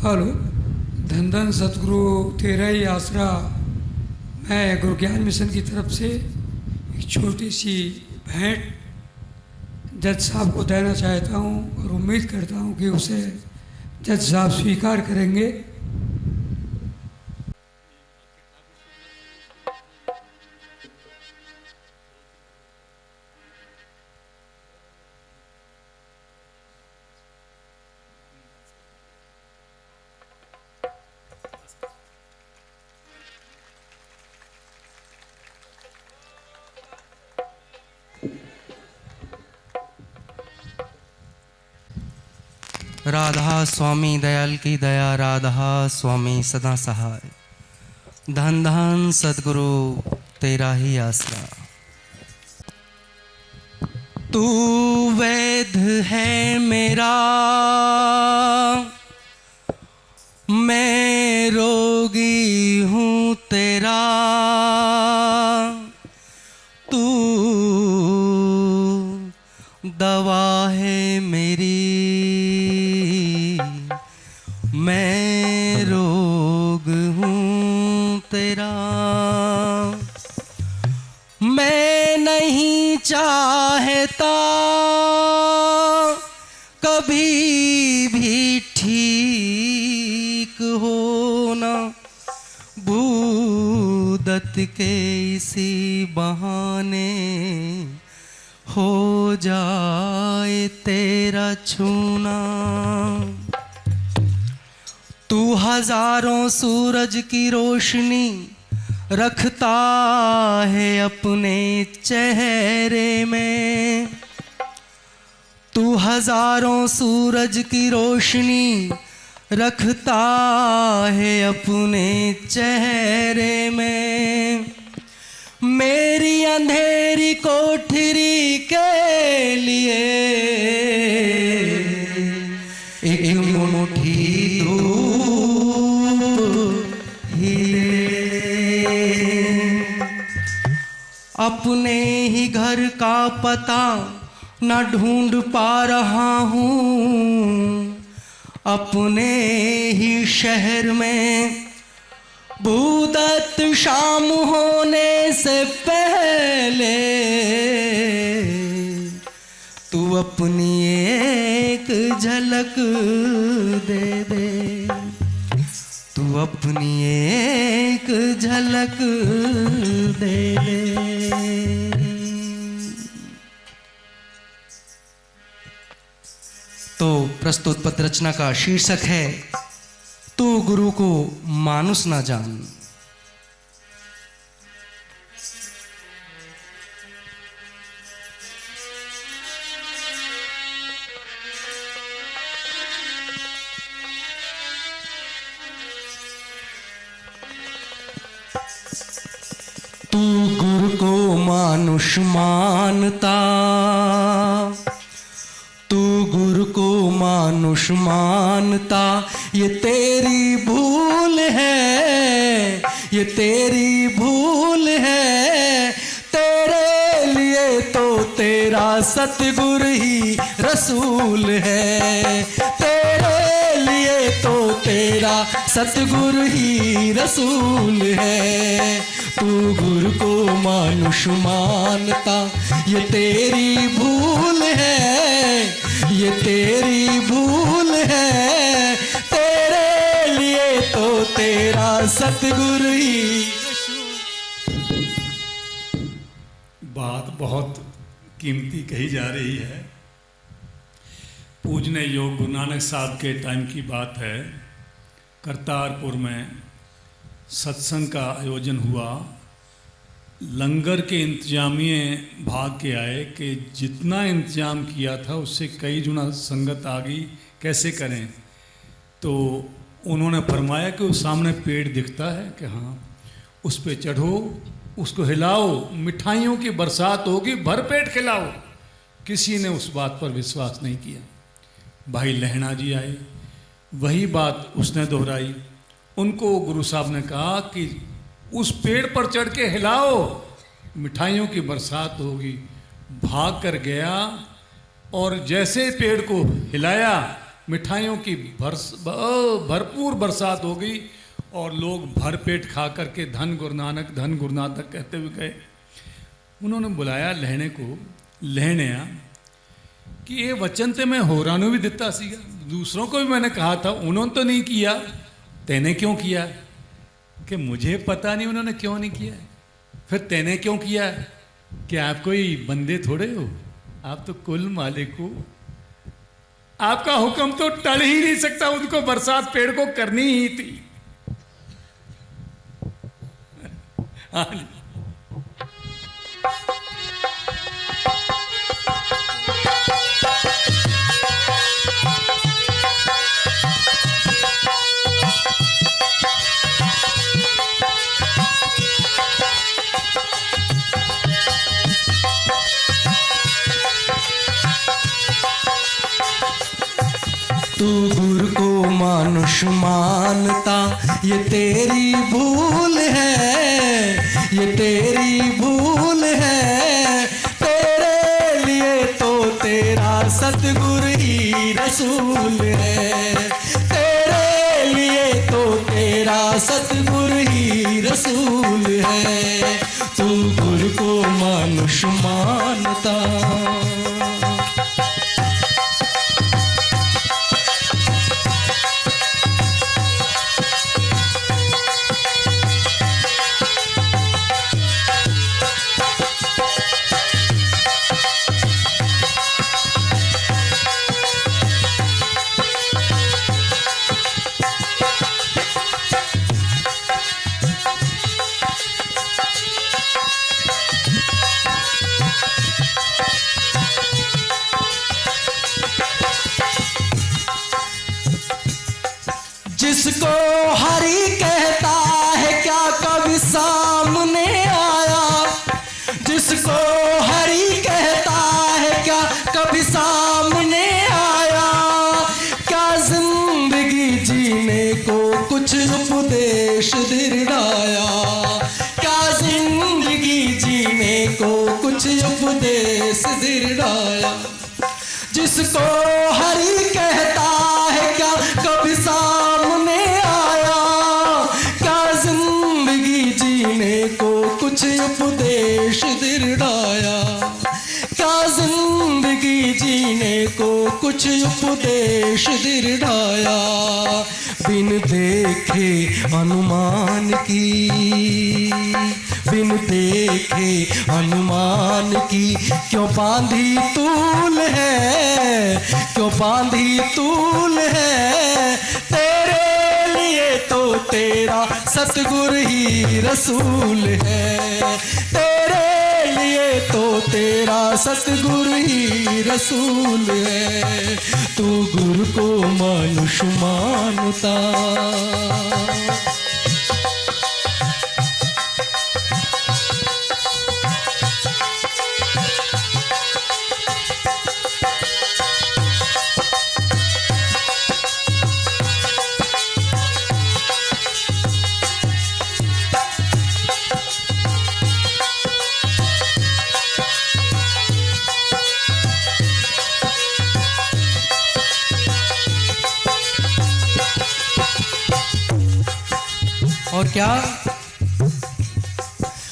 Hello, धन धन सतगुरु तेरा ही आसरा। मैं गुरु ज्ञान मिशन की तरफ से एक छोटी सी भेंट जज साहब को देना चाहता हूं और उम्मीद करता हूं कि उसे जज साहब स्वीकार करेंगे। राधा स्वामी दयाल की दया, राधा स्वामी सदा सहाय। धन धन सद्गुरु तेरा ही आसरा। तू वैद है मेरा, मैं रोगी हूँ तेरा। तू दवा है मेरी, मैं रोग हूँ तेरा। मैं नहीं चाहता कभी भी ठीक होना, भूदत के इसी बहाने हो जाए तेरा छूना। तू हजारों सूरज की रोशनी रखता है अपने चेहरे में। तू हजारों सूरज की रोशनी रखता है अपने चेहरे में। मेरी अंधेरी कोठरी के लिए एक मुट्ठी अपने ही घर का पता न ढूंढ पा रहा हूँ। अपने ही शहर में भूदत्त शाम होने से पहले तू अपनी एक झलक दे दे। तू अपनी एक झलक दे दे। तो प्रस्तुत पद रचना का शीर्षक है तू गुरु को मानुस ना जान। तू गुरु को मानुष मानता, तू गुरु को मानुष मानता, ये तेरी भूल है, ये तेरी भूल है। तेरे लिए तो तेरा सतगुरु ही रसूल है। तेरे लिए तो तेरा सतगुरु ही रसूल है। तू गुरु को मानुष मानता, ये तेरी भूल है, ये तेरी भूल है। तेरे लिए तो तेरा सतगुरु ही। बात बहुत कीमती कही जा रही है। पूजने योग गुरु नानक साहब के टाइम की बात है। करतारपुर में सत्संग का आयोजन हुआ। लंगर के इंतजामिये भाग के आए कि जितना इंतजाम किया था उससे कई गुना संगत आ गई, कैसे करें। तो उन्होंने फरमाया कि उस सामने पेड़ दिखता है कि हाँ, उस पे चढ़ो, उसको हिलाओ, मिठाइयों की बरसात होगी, भरपेट खिलाओ। किसी ने उस बात पर विश्वास नहीं किया। भाई लहणा जी आए, वही बात उसने दोहराई। उनको गुरु साहब ने कहा कि उस पेड़ पर चढ़ के हिलाओ, मिठाइयों की बरसात होगी। भाग कर गया और जैसे पेड़ को हिलाया मिठाइयों की भरपूर बरसात हो गई और लोग भरपेट खा करके धन गुरु नानक कहते हुए गए। उन्होंने बुलाया लहणे को, लहणिया कि ये वचन ते मैं होरां नूं भी दिता सीगा, दूसरों को भी मैंने कहा था, उन्होंने तो नहीं किया, तेने क्यों किया? कि मुझे पता नहीं उन्होंने क्यों नहीं किया। फिर तेने क्यों किया? कि आप कोई बंदे थोड़े हो, आप तो कुल मालिक हो, आपका हुक्म तो टल ही नहीं सकता, उनको बरसात पेड़ को करनी ही थी। हाँ जी। तू गुरु को मानुष मानता ये तेरी भूल है, ये तेरी भूल है। तेरे लिए तो तेरा सतगुरु ही रसूल है, तेरे लिए तो तेरा सतगुरु ही रसूल है। तू गुरु को मानुष मानता। जिसको हरि कहता है क्या कभी सामने आया, जिसको हरि कहता है क्या कभी सामने आया। क्या जिंदगी जीने को कुछ उपदेश दिलाया, क्या जिंदगी जीने को कुछ उपदेश दिलाया। जिसको हरि कहता है क्या कभी सामने आया, क्या जिंदगी जीने को कुछ उपदेश दिलाया, क्या जिंदगी जीने को कुछ उपदेश दिलाया। बिन देखे अनुमान की, बिन देखे अनुमान की क्यों बांधी तूल है, क्यों बांधी तूल है। तेरे लिए तो तेरा सतगुरु ही रसूल है, तेरे लिए तो तेरा सतगुरु ही रसूल है। तू गुरु को मानुष मानता। और क्या,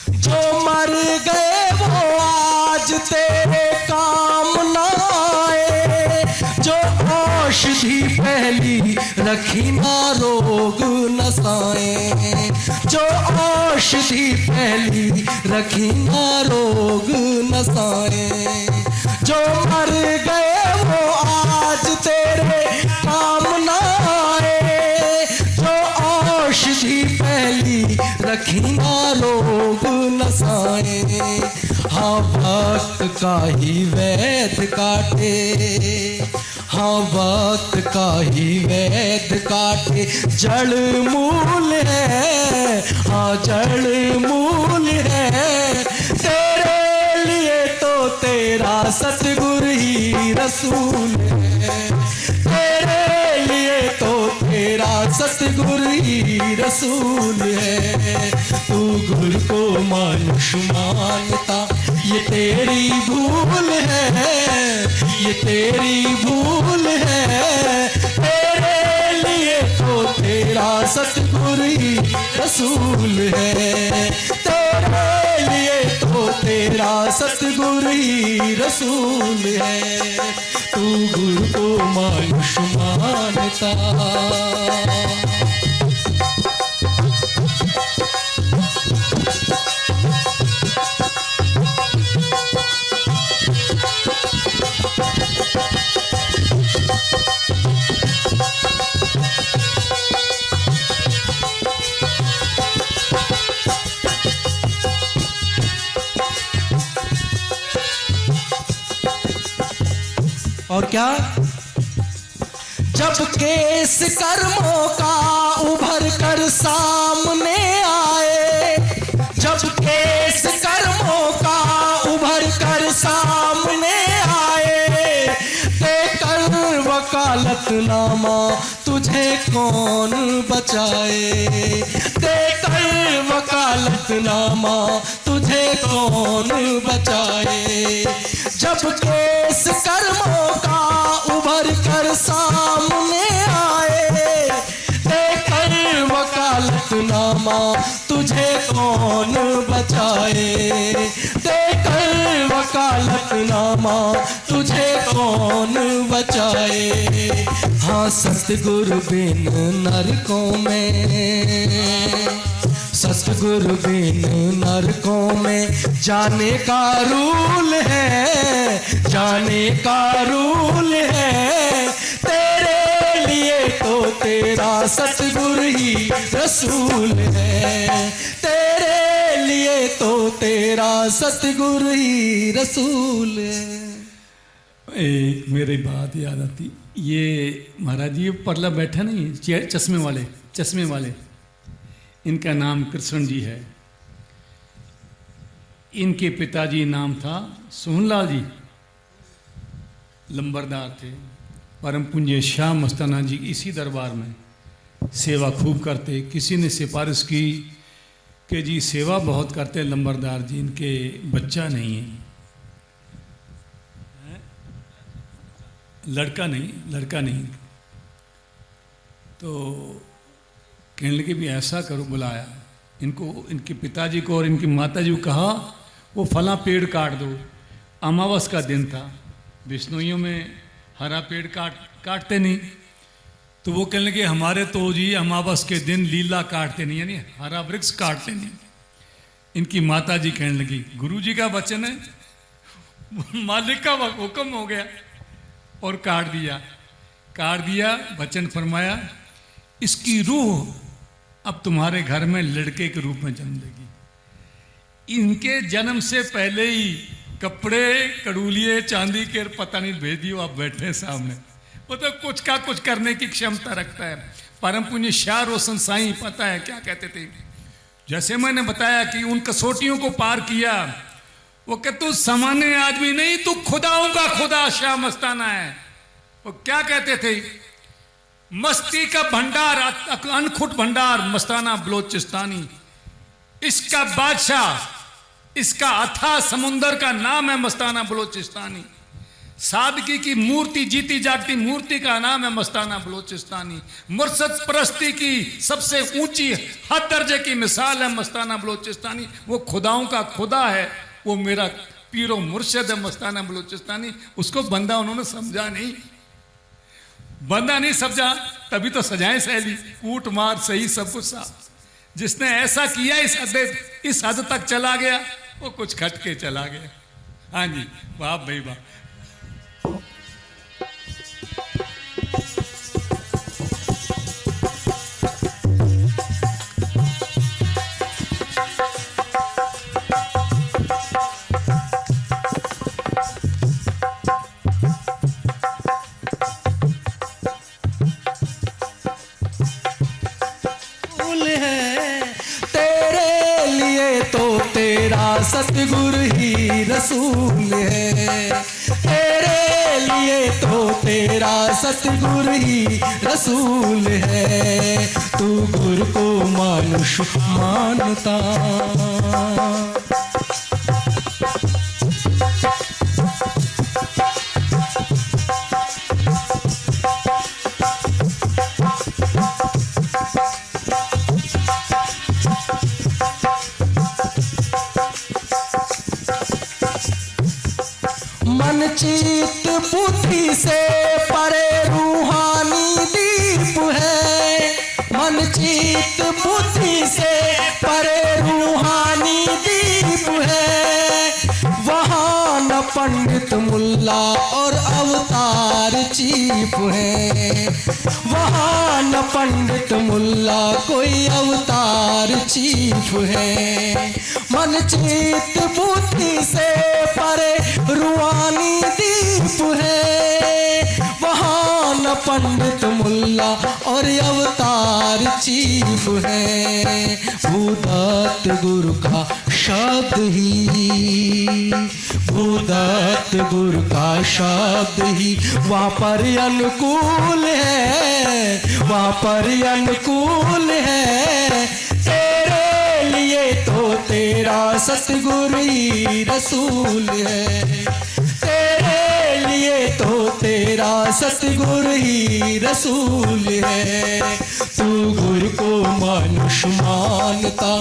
जो मर गए वो आज तेरे काम न आए, जो औषधि पहली रखी ना रोग नसाए, जो औषधि पहली रखी ना रोग नसाए। जो मर गए वो आज तेरे काम न आए, जो औषधि पहली रखी ना रोग नसाए। हाँ वक्त का ही वैद काटे, हाँ वक्त का ही वैद काटे। जड़ मूल है, हाँ जड़ मूल है। तेरे लिए तो तेरा सतगुरु ही रसूल है, तेरे लिए तो तेरा सतगुरु ही रसूल है। तू गुरु को मानुष मानता, ये तेरी भूल है, ये तेरी भूल है। सतगुरु ही रसूल है। तू गुरु को मानुष मानता। और क्या? जब केस कर्मों का उभर कर सामने आए, जब केस कर्मों का उभर कर सामने आए, देकर वकालतनामा तुझे कौन बचाए, देकर वकालतनामा तुझे कौन बचाए। जब केस कर्मों का उभर कर सामने आए, देकर वकालतनामा तुझे कौन बचाए, देकर वकालतनामा तुझे कौन बचाए। हाँ सतगुरु बिन नरकों में, सतगुरु बिन नरकों में जाने का रूल है, जाने का रूल है। तेरे लिए तो तेरा सतगुरु ही रसूल है, तेरे लिए तो तेरा सतगुरु ही रसूल है। एक मेरी बात याद आती, ये महाराज जी परला बैठा नहीं, चश्मे वाले, इनका नाम कृष्ण जी है। इनके पिताजी नाम था सोहनलाल जी, लंबरदार थे। परम पूज्य शाह मस्ताना जी इसी दरबार में सेवा खूब करते। किसी ने सिफारिश की कि जी सेवा बहुत करते लंबरदार जी, इनके बच्चा नहीं है, लड़का नहीं। तो कहने लगे भी ऐसा करो, बुलाया इनको, इनके पिताजी को और इनकी माताजी को कहा वो फला पेड़ काट दो। अमावस का दिन था, बिश्नोइयों में हरा पेड़ काटते नहीं। तो वो कहने लगे हमारे तो जी अमावस के दिन लीला काटते नहीं, यानी हरा वृक्ष काटते नहीं। इनकी माताजी कहने लगी गुरुजी का वचन है, मालिक का हुक्म हो गया, और काट दिया। वचन फरमाया इसकी रूह अब तुम्हारे घर में लड़के के रूप में जन्म लेगी। इनके जन्म से पहले ही कपड़े कड़ूलिए चांदी के पता नहीं भेज दियो, आप बैठे सामने। वो तो कुछ का कुछ करने की क्षमता रखता है। परम पुण्य शाह रोशन साईं पता है क्या कहते थे, जैसे मैंने बताया कि उन कसौटियों को पार किया। वो कहते तू सामान्य आदमी नहीं, तू खुदाओं का खुदा शाह मस्ताना है। वो क्या कहते थे, मस्ती का भंडार, अनखुट भंडार मस्ताना बलोचिस्तानी, इसका बादशाह, इसका अथाह समुंदर का नाम है मस्ताना बलोचिस्तानी। सादगी की मूर्ति, जीती जागती मूर्ति का नाम है मस्ताना बलोचिस्तानी। मुर्शद परस्ती की सबसे ऊंची हद दर्जे की मिसाल है मस्ताना बलोचिस्तानी। वो खुदाओं का खुदा है, वो मेरा पीरो मुर्शद है मस्ताना बलोचिस्तानी। उसको बंदा उन्होंने समझा नहीं, बंदा नहीं समझा, तभी तो सजाएं सहेली, कूट मार सही सब कुछ साफ। जिसने ऐसा किया इस हद तक चला गया, वो कुछ खट के चला गया। हाँ जी, वाह भाई वाह। सतगुरु ही रसूल है, तेरे लिए तो तेरा सतगुरु ही रसूल है। तू गुरु को मानुष मानता। बुद्धि से परे रूहानी दीप है। मन चित बुद्धि से परे रूहानी दीप है। वहाँ न पंडित मुल्ला और अवतार चीफ है। वहाँ न पंडित मुल्ला कोई अवतार चीफ है। मन चित बुद्धि से परे रूहानी दीप है। वहाँ न पंडित मुल्ला और अवतार चीफ है। भूदत्त गुरु का शब्द ही, भूदत्त गुरु का शब्द ही वहाँ पर अनुकूल है, वहाँ पर अनुकूल है। तेरे लिए तो तेरा सतगुरु ही रसूल है। तेरे लिए तो तेरा सतगुरु ही रसूल है। तू गुरु को मनुष्य मानता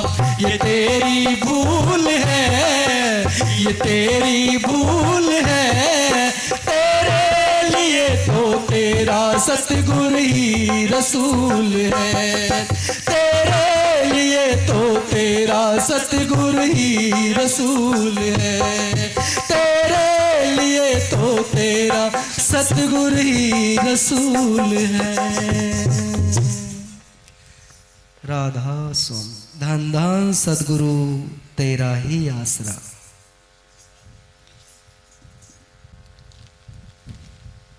ये तेरी भूल है, ये तेरी भूल है। तेरे लिए तो तेरा सतगुरु ही रसूल है। तेरे लिए तो तेरा सतगुरु ही रसूल है। तेरे लिए तो तेरा सतगुरु ही रसूल है। राधा स्वामी। धन धन सदगुरु तेरा ही आसरा।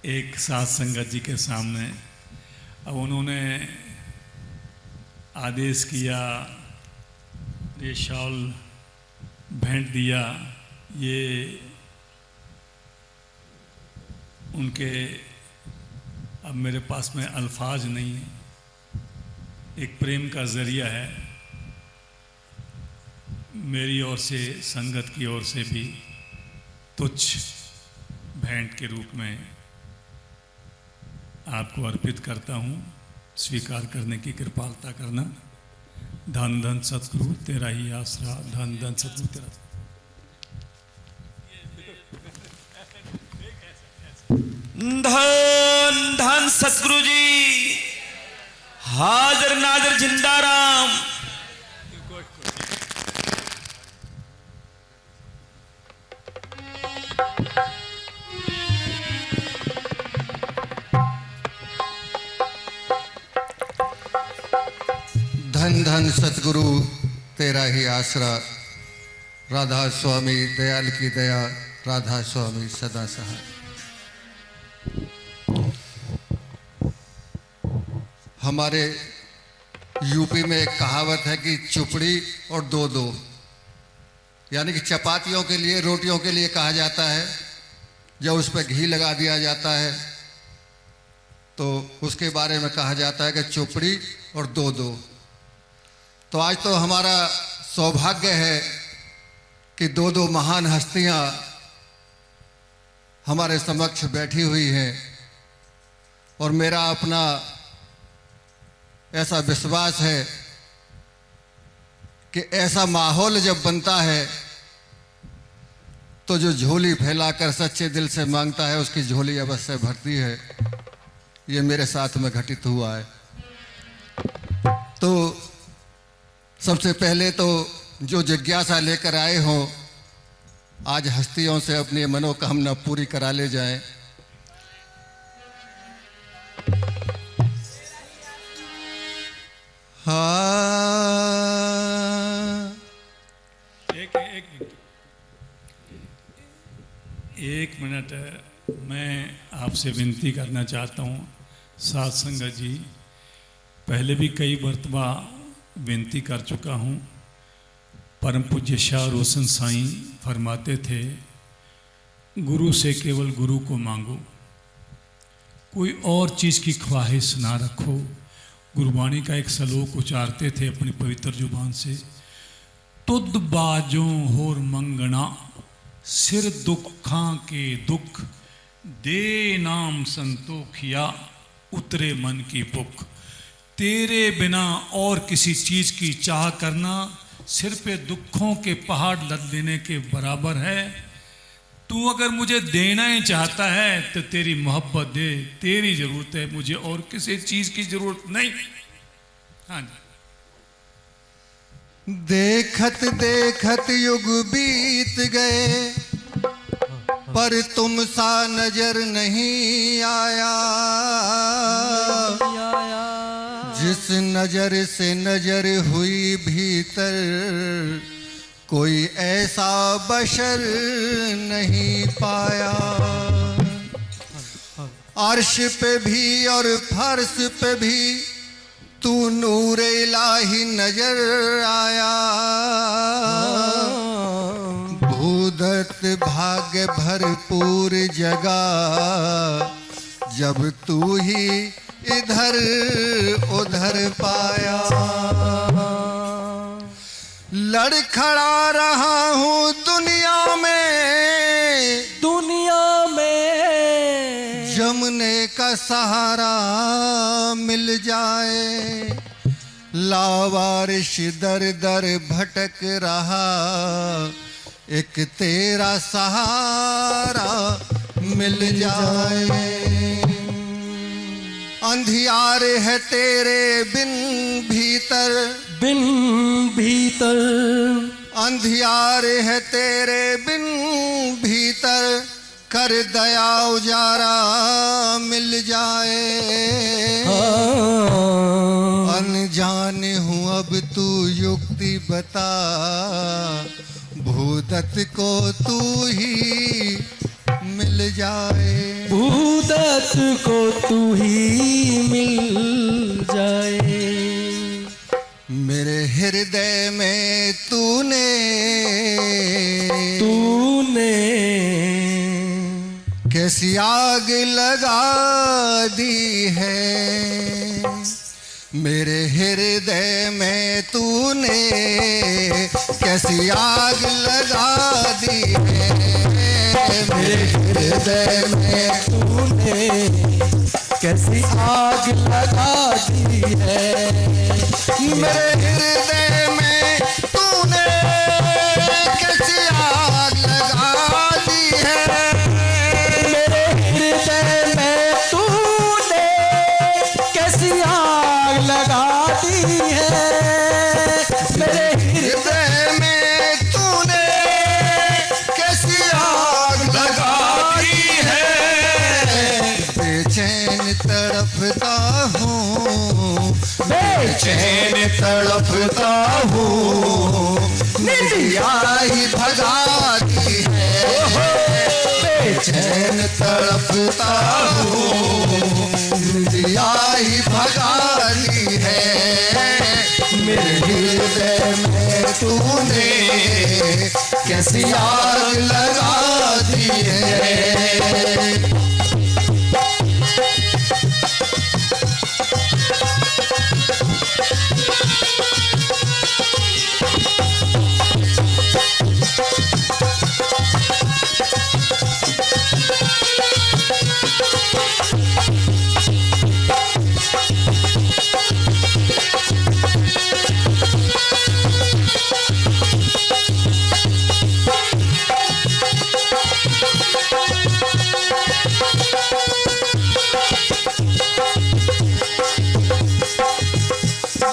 एक साथ संगत जी के सामने अब उन्होंने आदेश किया, ये शॉल भेंट दिया। ये उनके अब मेरे पास में अल्फाज नहीं है, एक प्रेम का ज़रिया है। मेरी ओर से, संगत की ओर से भी तुच्छ भेंट के रूप में आपको अर्पित करता हूँ। स्वीकार करने की कृपालता करना। धन धन सतगुरु तेरा ही आसरा, धन धन सतगुरु तेरा। धन धन सतगुरु जी, हाजिर नाजिर जिंदा राम। धन धन सतगुरु तेरा ही आसरा। राधा स्वामी दयाल की दया, राधा स्वामी सदा सहाय। हमारे यूपी में एक कहावत है कि चुपड़ी और दो दो, यानी कि चपातियों के लिए, रोटियों के लिए कहा जाता है। जब उस पर घी लगा दिया जाता है तो उसके बारे में कहा जाता है कि चुपड़ी और दो दो। तो आज तो हमारा सौभाग्य है कि दो दो महान हस्तियां हमारे समक्ष बैठी हुई हैं। और मेरा अपना ऐसा विश्वास है कि ऐसा माहौल जब बनता है तो जो झोली फैलाकर सच्चे दिल से मांगता है उसकी झोली अवश्य भरती है। ये मेरे साथ में घटित हुआ है। तो सबसे पहले तो जो जिज्ञासा लेकर आए हों, आज हस्तियों से अपनी मनोकामना पूरी करा ले जाएं। हाँ, एक मिनट मैं आपसे विनती करना चाहता हूँ। साथ संगत जी, पहले भी कई मरतबा विनती कर चुका हूँ। परम पूज्य शाह रोशन साईं फरमाते थे, गुरु से केवल गुरु को मांगो, कोई और चीज़ की ख्वाहिश ना रखो। गुरबाणी का एक श्लोक उचारते थे अपनी पवित्र जुबान से, तुद बाजों होर मंगना, सिर दुखां के दुख, दे नाम संतोखिया, उतरे मन की पुख। तेरे बिना और किसी चीज़ की चाह करना सिर पे दुखों के पहाड़ लद देने के बराबर है। तू अगर मुझे देना ही चाहता है तो तेरी मोहब्बत दे, तेरी जरूरत है, मुझे और किसी चीज की जरूरत नहीं। हाँ जी। देखत देखत युग बीत गए, पर तुम सा नजर नहीं आया। जिस नजर से नजर हुई भीतर, कोई ऐसा बशर नहीं पाया। अर्श पे भी और फर्श पे भी तू नूरे इलाही नजर आया। भूदत भाग्य भरपूर जगह, जब तू ही इधर उधर पाया। लड़खड़ा रहा हूँ दुनिया में, जमने का सहारा मिल जाए। लावारिश दर दर भटक रहा, एक तेरा सहारा मिल जाए। अंधियार है तेरे बिन भीतर, अंधियार है तेरे बिन भीतर, कर दया उजारा मिल जाए। अनजान हूँ अब तू युक्ति बता, भूदत को तू ही मिल जाए। भूदत को तू ही मिल जाए। मेरे हृदय में तूने कैसी आग लगा दी है। मेरे हृदय में तूने कैसी आग लगा दी है। मेरे हृदय में तूने कैसी आग लगा दी है। मेरे हृदय में तूने कैसी आग लगा दी है। मेरे हृदय में तूने कैसी आग लगा दी है। मेरे हृदय में तूने कैसी आग लगा दी है। बेचैन तड़पता हूँ, बेचैन तड़पता हूँ, निदिया ही भगा दी है। बेचैन तड़पता हूँ, निदिया ही भगा दी है। मेरे हृदय में तूने कैसी आग लगा दी है।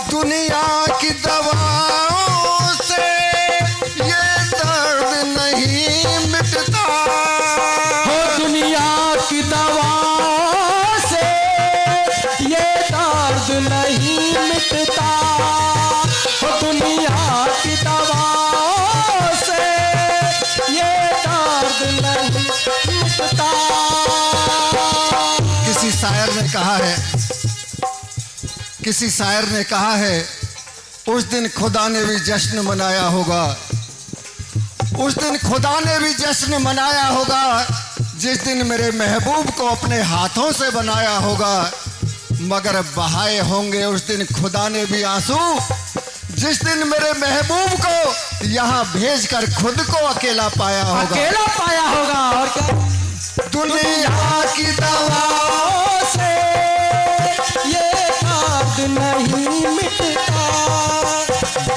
दुनिया की दवाओं से ये दर्द नहीं मिटता। हो दुनिया की दवाओं से ये दर्द नहीं मिटता। हो दुनिया की दवाओं से ये दर्द नहीं मिटता। किसी शायर ने कहा है, किसी शायर ने कहा है, उस दिन खुदा ने भी जश्न मनाया होगा। उस दिन खुदा ने भी जश्न मनाया होगा, जिस दिन मेरे महबूब को अपने हाथों से बनाया होगा। मगर बहाए होंगे उस दिन खुदा ने भी आंसू, जिस दिन मेरे महबूब को यहाँ भेजकर खुद को अकेला पाया होगा। अकेला पाया होगा। और क्या दुनिया की दवाओं से ये दर्द नहीं मिटता।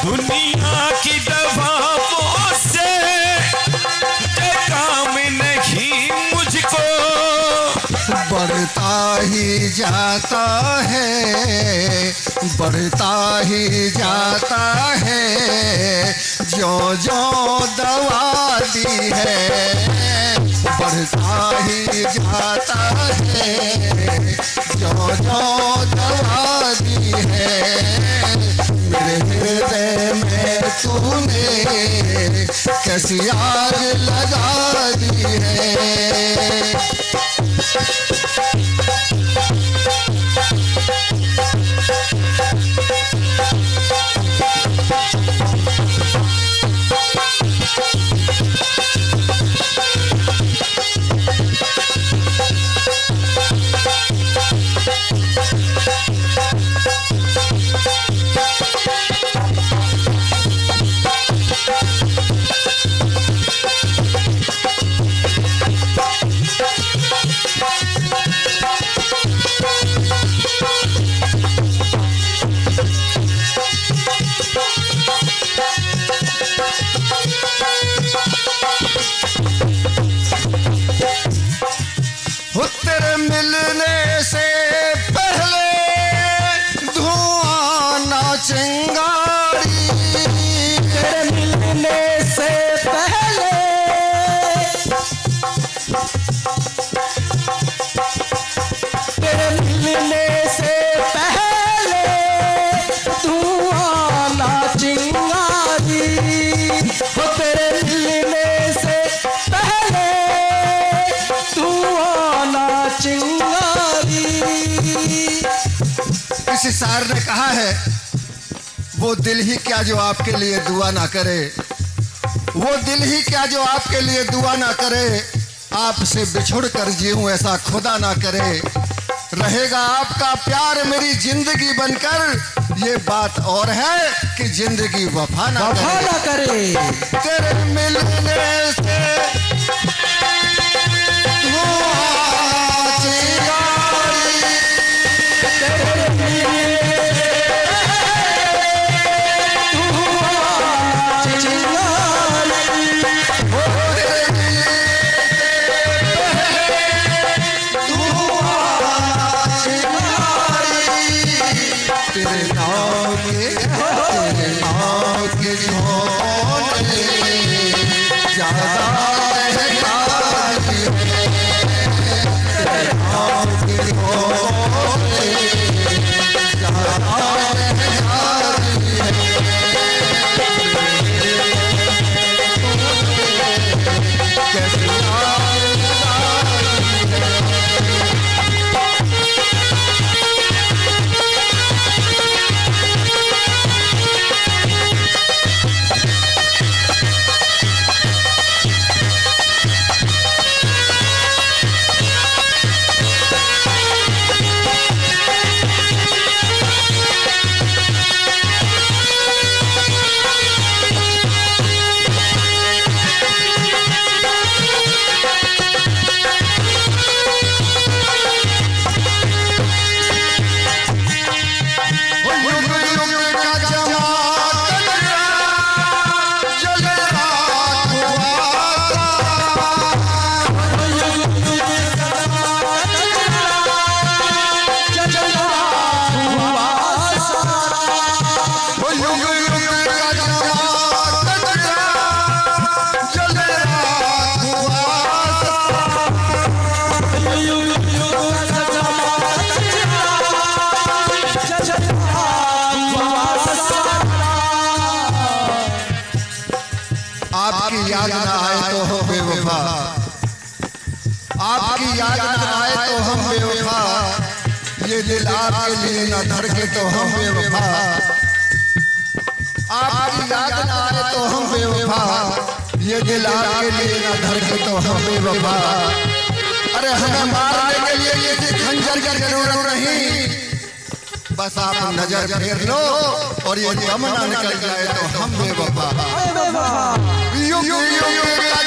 दुनिया की दवाओं से ये काम नहीं जाता है, बढ़ता ही जाता है, जो जो दवा दी है, बढ़ता ही जाता है, जो जो दवा दी है, मेरे हृदय में तूने कैसी आग लगा दी है। तेरे मिलने से पहले धुआं ना चिंगारी, तेरे मिलने से पहले, तेरे मिलने से पहले धुआं ना चिंगारी, हो तेरे मिलने से पहले धुआं ना चिंगारी। किसी शायर ने कहा है, वो दिल ही क्या जो आपके लिए दुआ ना करे, वो दिल ही क्या जो आपके लिए दुआ ना करे, आपसे बिछुड़ कर जीऊं ऐसा खुदा ना करे, रहेगा आपका प्यार मेरी जिंदगी बनकर, ये बात और है कि जिंदगी वफा ना करे। तेरे मिलने से आपकी याद ना आए तो हम बेवफा, आपकी याद ना आए तो हम बेवफा, ये दिल आपके लिए ना धड़के तो हम बेवफा, आपकी याद ना आए तो हम बेवफा, ये दिल आपके लिए ना धड़के तो हम बेवफा। अरे हमें मारने के लिए किसी खंजर की जरूरत नहीं, बस आप नजर फेर लो और ये दम ना निकल जाए तो हम बेवफा। युग युग का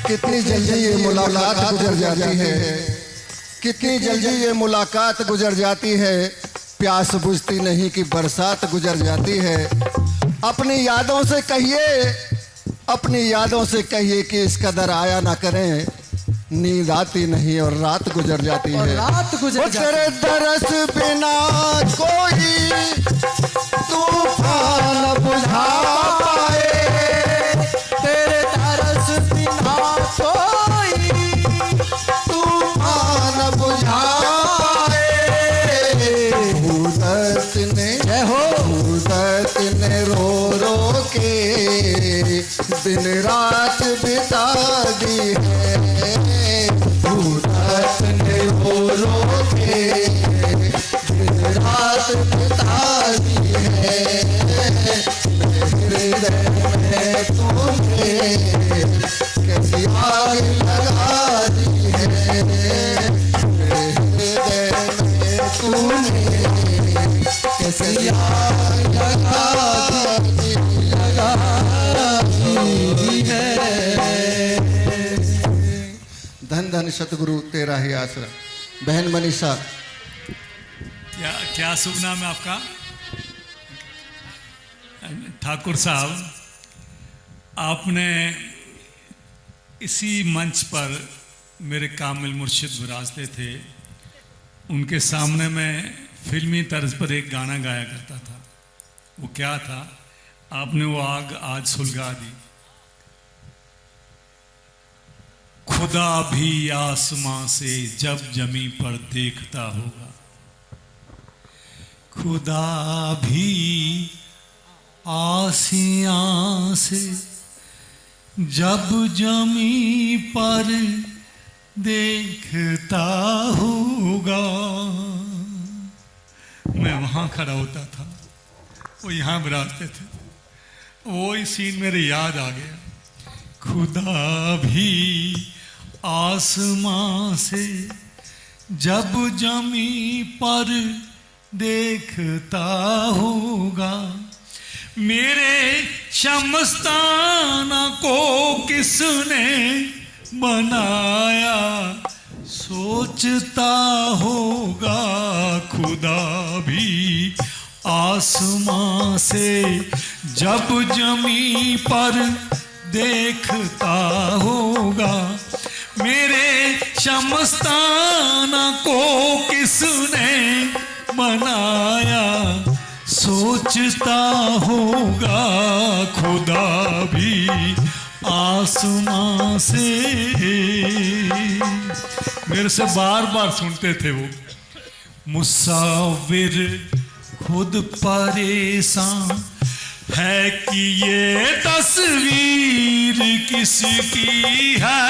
कितनी जल्दी ये मुलाकात गुजर जाती है, कितनी जल्दी ये मुलाकात गुजर जाती है। प्यास बुझती नहीं कि बरसात गुजर जाती है। अपनी यादों से कहिए, अपनी यादों से कहिए कि इस कदर आया ना करें। नींद आती नहीं और रात गुजर जाती है। रात गुजर वो तेरे तरस बिना कोई तूफान बुझा पाए, तेरे तरस बिना कोई तूफान बुझा पाए। हुदत ने जय हो हुदत ने रो रो के दिन रात बिता दी है। हुदत ने रो रो के दिन रात बिता दी है। मेरे हृदय में तूने कैसी आग लगा दी है। मेरे हृदय में तूने कैसी आग लगा दी है। धन धन सतगुरु तेरा ही आसरा। बहन मनीषा, क्या क्या शुभ नाम है आपका? ठाकुर साहब, आपने इसी मंच पर मेरे कामिल मुर्शिद विराजते थे, उनके सामने मैं फिल्मी तर्ज पर एक गाना गाया करता था। वो क्या था? आपने वो आग आज सुलगा दी। खुदा भी आसमां से जब जमी पर देखता होगा, खुदा भी आसियां से जब जमी पर देखता होगा। मैं वहाँ खड़ा होता था, वो यहाँ विराजते थे। वो सीन मेरे याद आ गया। खुदा भी आसमां से जब जमी पर देखता होगा, मेरे शमस्ताना को किसने बनाया सोचता होगा। खुदा भी आसमां से जब जमी पर देखता होगा, मेरे शमस्ताना को किसने बनाया सोचता होगा। खुदा भी आसमां से। मेरे से बार बार सुनते थे वो। मुसाविर खुद परेशान है कि ये तस्वीर किसकी है।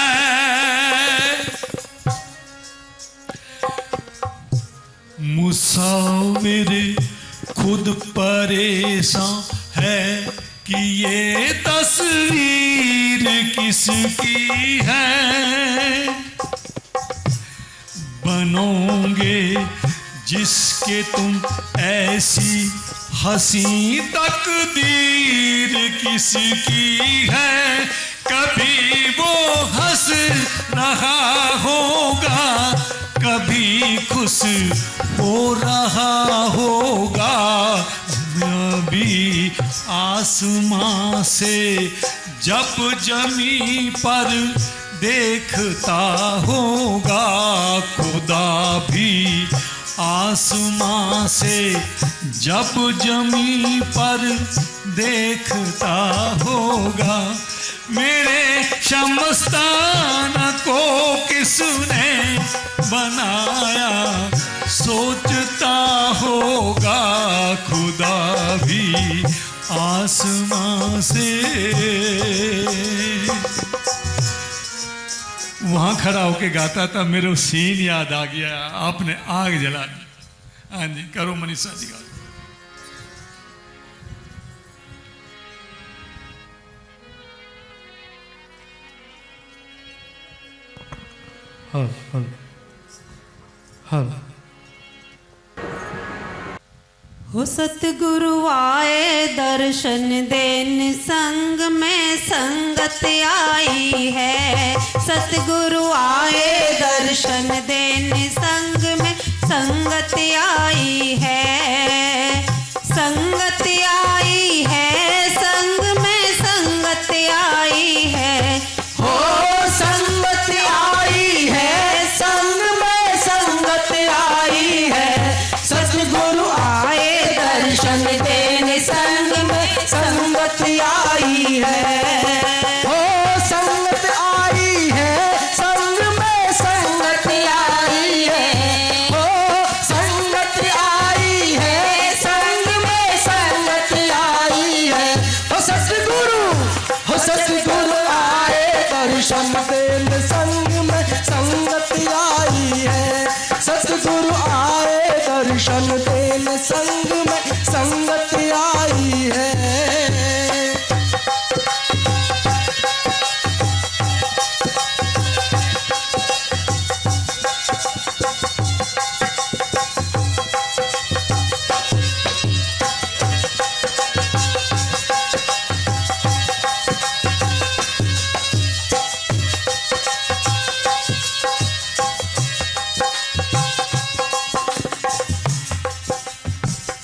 मुसाविर खुद परेशान है कि ये तस्वीर किसकी है। बनोगे जिसके तुम ऐसी हंसी तकदीर किसकी है। कभी वो हंस रहा होगा, कभी खुश हो रहा होगा। भी आसमां से जब जमी पर देखता होगा, खुदा भी आसमां से जब जमी पर देखता होगा। मेरे शमस्ताना को किसने बनाया सोचता होगा। खुदा भी आसमां से। वहाँ खड़ा होके गाता था, मेरे सीन याद आ गया। आपने आग जला दी। हाँ जी, करो मनीषा जी का। हो सतगुरु आए दर्शन देन संग में संगत आई है। सतगुरु आए दर्शन देन संग में संगत आई है। संगत आई है, संग में संगत आई है। हो संगत आई है, संग में संगत आई है। सतगुरु आए दर्शन देने संग में संगत आई है। हो संगत आई है, संग में संगत आई है। हो संगत आई है, संग में संगत आई है। हो सतगुरु आए दर्शन देने संग में संगत आई है। सतगुरु आए दर्शन देने संग में संगत आई है।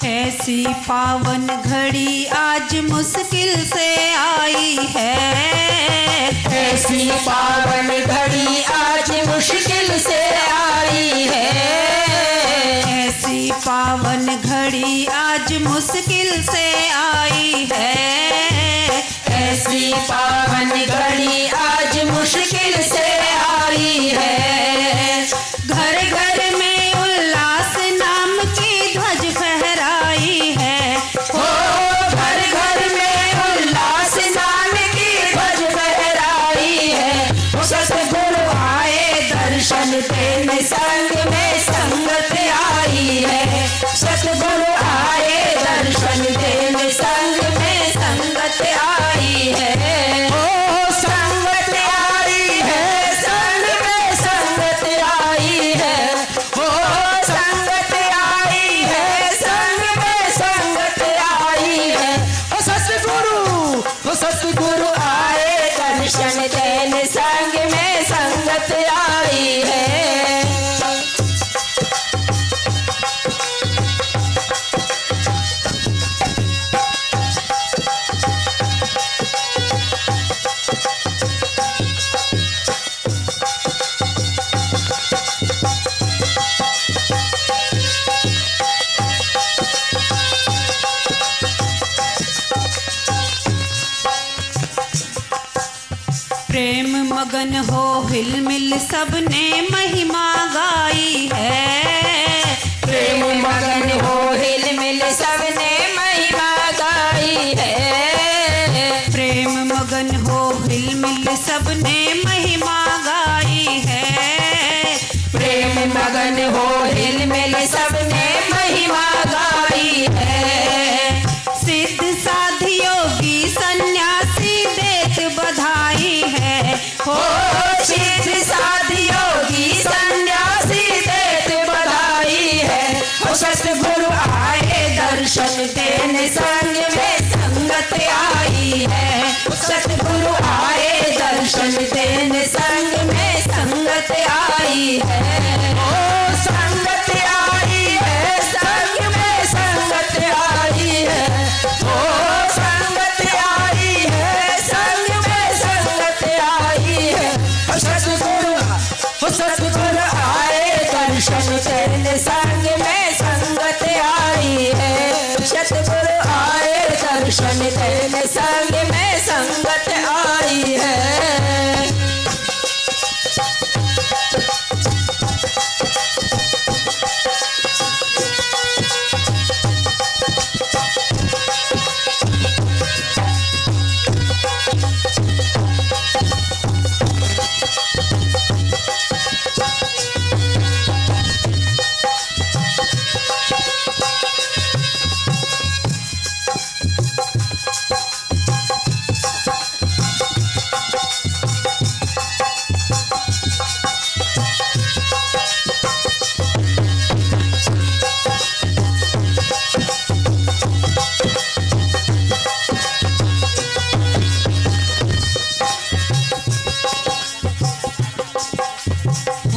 ऐसी पावन घड़ी आज मुश्किल से आई है। ऐसी पावन घड़ी आज मुश्किल से आई है। ऐसी पावन घड़ी आज मुश्किल से आई है। ऐसी पावन घड़ी आज मुश्किल से आई है। घर घर में उल्लास नाम की ध्वज फहराई है। हो घर घर में उल्लास नाम की ध्वज फहराई है। हो सतगुरु आए दर्शन देने संग में संगत आई है। सतगुरु आए दर्शन देने संग में संगत आई है। हो संगत आई है, संग में संगत आई है। हो संगत आई है, संग में संगत आई है। हो सतगुरु आए दर्शन देने संग में संगत आई है। प्रेम मगन हो हिलमिल सबने महिमा गाई है। प्रेम मगन हो हिलमिल सबने महिमा गाई है। प्रेम मगन हो हिलमिल सबने महिमा गाई है। प्रेम मगन हो हिलमिल सबने महिमा गाई है। सिद्ध साधि योगी सन्यासी देत बधाई है। हो सिद्ध साधि योगी सन्यासी देत बधाई है। हो सतगुरु आए दर्शन देने संग में संगत आई है। सतगुरु आए दर्शन देने संग में संगत आई है। हो संगत आई है, संग में संगत आई है। हो संगत आई है, संग में संगत आई है। हो सतगुरु आए दर्शन देने संग में संगत आई है। सतगुरु आए दर्शन देने संग में संगत आई है।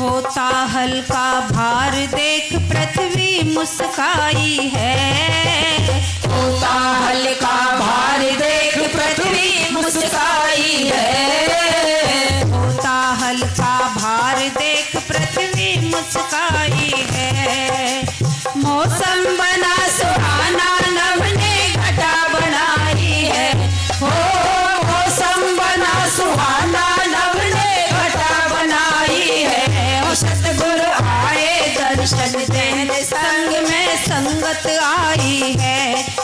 होता हल्का भार देख पृथ्वी मुस्काई है। होता हल्का भार देख पृथ्वी मुस्काई है। होता हल्का भार देख पृथ्वी मुस्काई है। मौसम बना सुहाना नभ ने घटा बनाई है। हो मौसम बना सुहाना नभ ने घटा बनाई है। हो सतगुरु आए दर्शन देने संग में संगत आई है।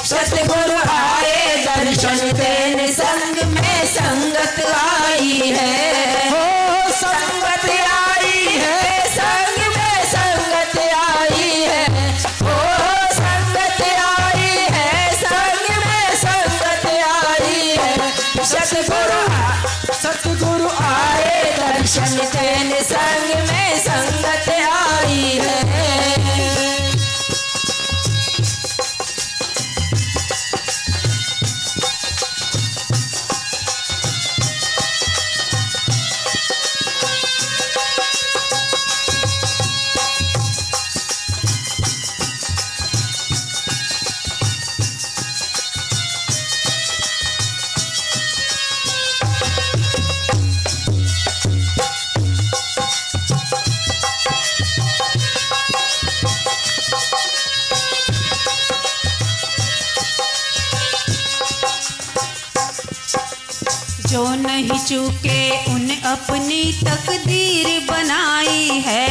सतगुरु आए दर्शन देने संग में संगत आई है। हो संगत आई है संग में संगत आई है। हो संगत आई है संग में संगत आई है। सतगुरु आए दर्शन देने संग में संगत आई है। जो नहीं चूके उन अपनी तकदीर बनाई है।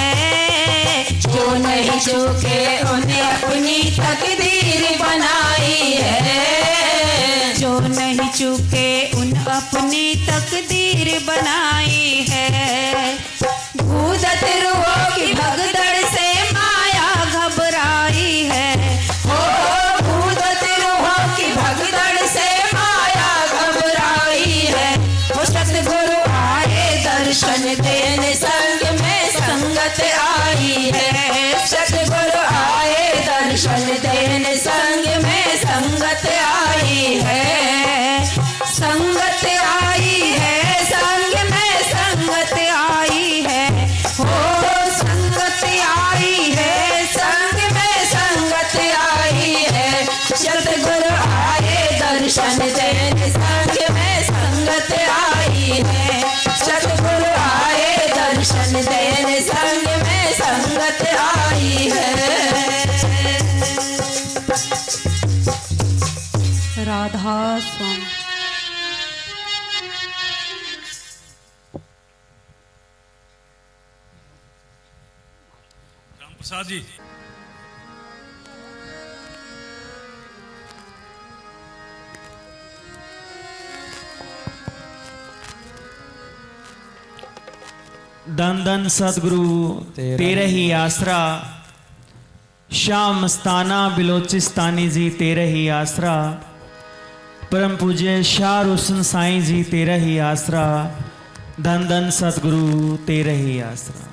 जो नहीं चूके उन्हें अपनी तकदीर बनाई है। जो नहीं चूके उन अपनी तकदीर बनाई है। भूदत रूहों की भगदड़ से माया घबराई है। हो भूदत रूहों की भगदड़ से माया घबराई है। वो सतगुरु आए दर्शन देने संग में संगत आई है। सतगुरु आए दर्शन देने संग में संगत आई है। संगत आई है संग में संगत आई है। हो संगत आई है संग में संगत आई है। सतगुरु आए दर्शन देने संग में संगत आई है। सतगुरु आए दर्शन देने संग में संगत आई है। राधा स्वामी। राम प्रसाद जी, धन धन सतगुरु तेरे ही आसरा। शाह मस्ताना बिलोचिस्तानी जी तेरे ही आसरा। परम पूज्य शाह रोशन साईं जी तेरा ही आसरा। धन धन सतगुरु तेरे ही आसरा।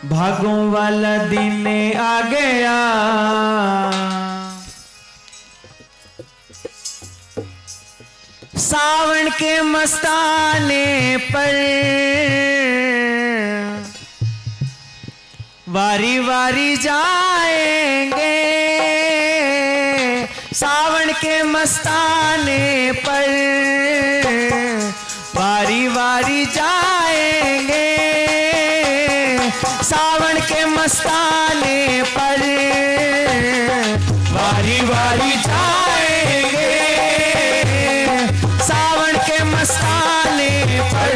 भागों वाला दिन आ गया। सावन के मस्ताने पर वारी वारी जाएंगे। सावन के मस्ताने पर वारी वारी जाएंगे। सावन के मस्ताने पर वारी वारी जाएंगे। सावन के मस्ताने पर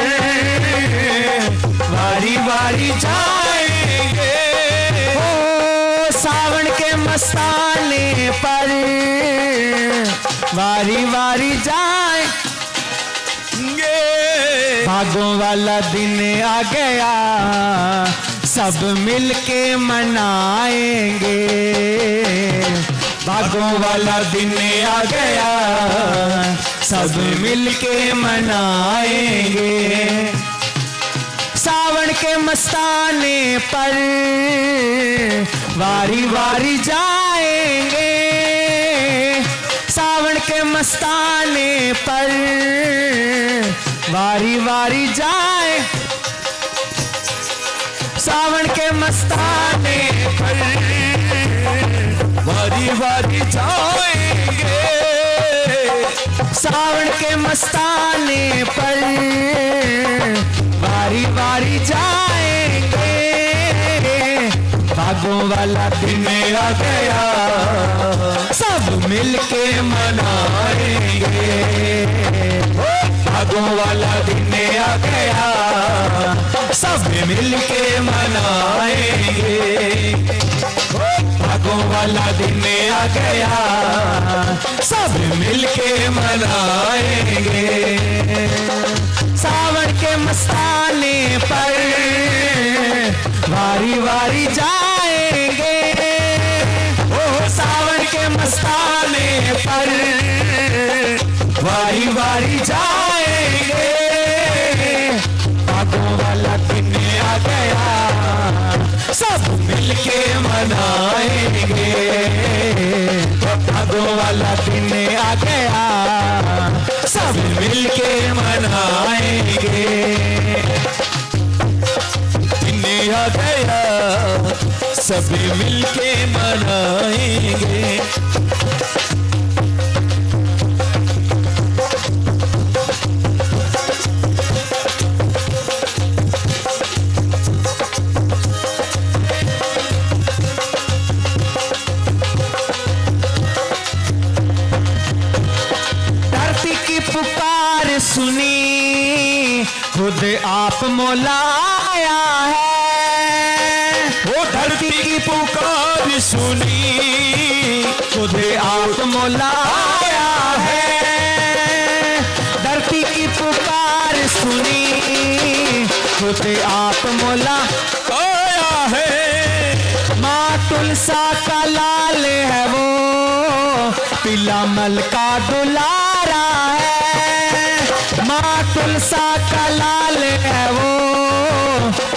वारी वारी जाएंगे। ओ सावन के मस्ताने पर वारी वारी जाएंगे। भागों वाला दिन आ गया, सब मिलके मनाएंगे। भागों वाला दिन आ गया, सब मिलके मनाएंगे। सावन के मस्ताने पर वारी वारी जाएंगे, सावन के मस्ताने पर वारी वारी जाए, सावन के मस्ताने पर वारी वारी जाएंगे, सावन के मस्ताने पर वारी वारी जाएंगे। भागों वाला दिन आ गया, सब मिलके मनाएंगे। भागों वाला दिन आ गया, सब मिलके मनाएंगे। भागों वाला दिन आ गया, सब मिलके मनाएंगे। सावन के मस्ताने पर वारी वारी जाएंगे, ओ सावन के मस्ताने पर वारी वारी जाएंगे। भागों वाला दिन आ गया, सब मिलके मनाएंगे। भागों वाला दिन आ गया, सब मिलके मनाएंगे। दिन आ गया, सब मिलके मनाएंगे। सुनी खुद आप मौला आया है, वो धरती की पुकार सुनी खुद आप मौला आया है। धरती की पुकार सुनी खुद आप मौला आया है। माँ तुलसा का लाल है वो, पीला मल का दुलारा है। माँ तुलसा का लाल है वो,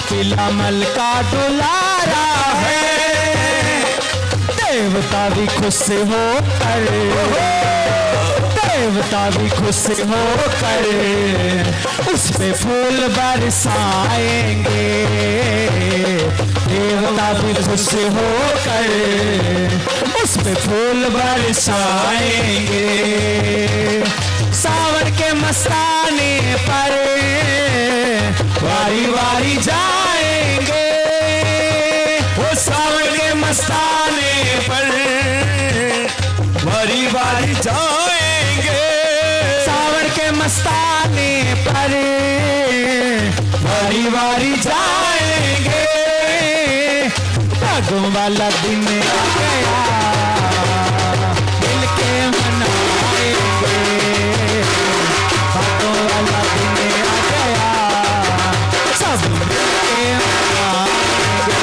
पीला मल का दुलारा है। देवता भी खुश हो कर, देवता भी खुश हो कर उस पे फूल बरसाएंगे। देवता भी खुश हो कर उस पे फूल बरसाएंगे। सावन के मस्ताने पर वारी वारी जाएंगे, वो सावन के मस्ताने पर वारी वारी जाएंगे। सावन के मस्ताने पर वारी वारी जाएंगे। भागों वाला दिन आ गया, मिलके मनाएंगे। भागों वाला दिन आ गया, सब मिलके मनाएंगे।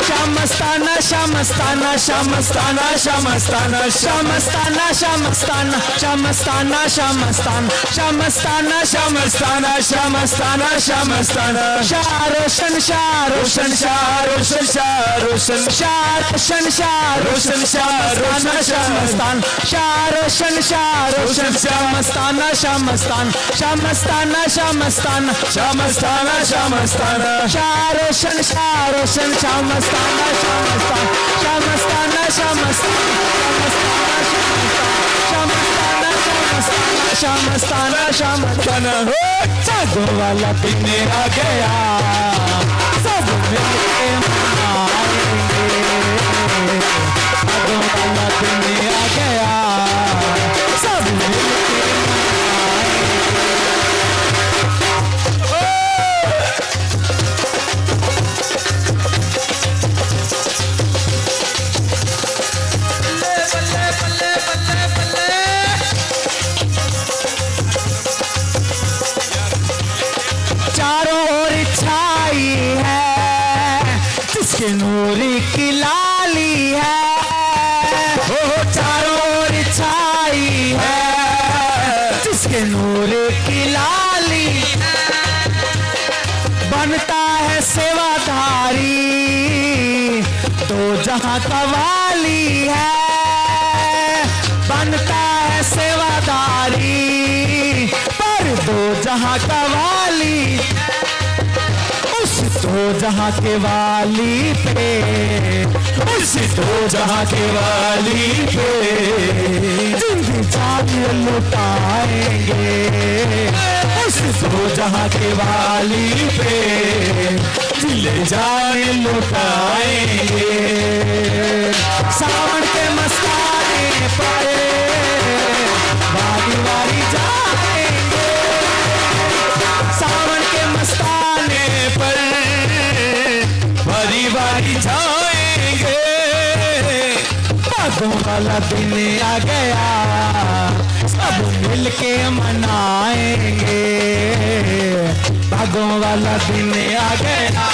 श्यामस्ताना श्यामस्ताना श्यामस्ताना श्यामस्ताना श्यामस्ताना श्यामस्ताना श्यामस्ताना श्यामस्तान श्यामस्ताना श्यामस्ताना श्यामस्ताना श्यामस्ताना। शारोशन शारोशन शारोशन शारोशन शारोशन शारोशन श्यामस्ताना श्यामस्तान शारोशन शारोशन श्यामस्ताना श्यामस्तान श्यामस्ताना श्यामस्तान श्यामस्ताना श्यामस्ताना। शारोशन शारोशन श्यामस्ताना श्यामस्तान श्यामस्ताना श्यामस्तान श्यामस्ताना श्यामस्ताना श्यामस्ताना। जागो वाला दिन आ गया, सब मिलके मनाएंगे। जागो वाला दिन आ गया, सब मिलके नूरी की लाली है। जहां का वाली है, बनता है सेवादारी, पर दो जहां का वाली, उस दो जहां के वाली पे, उस दो जहां के वाली पे जिंदगी जान लुटाएंगे, उस दो जहां के वाली पे दिल जान लुटाएंगे। सावन के मस्ताने पर वारी वारी जाएंगे, सावन के मस्ताने पर वारी वारी जाएंगे। भागों वाला दिन आ गया, सब मिलके मनाएंगे, भागों वाला दिन आ गया,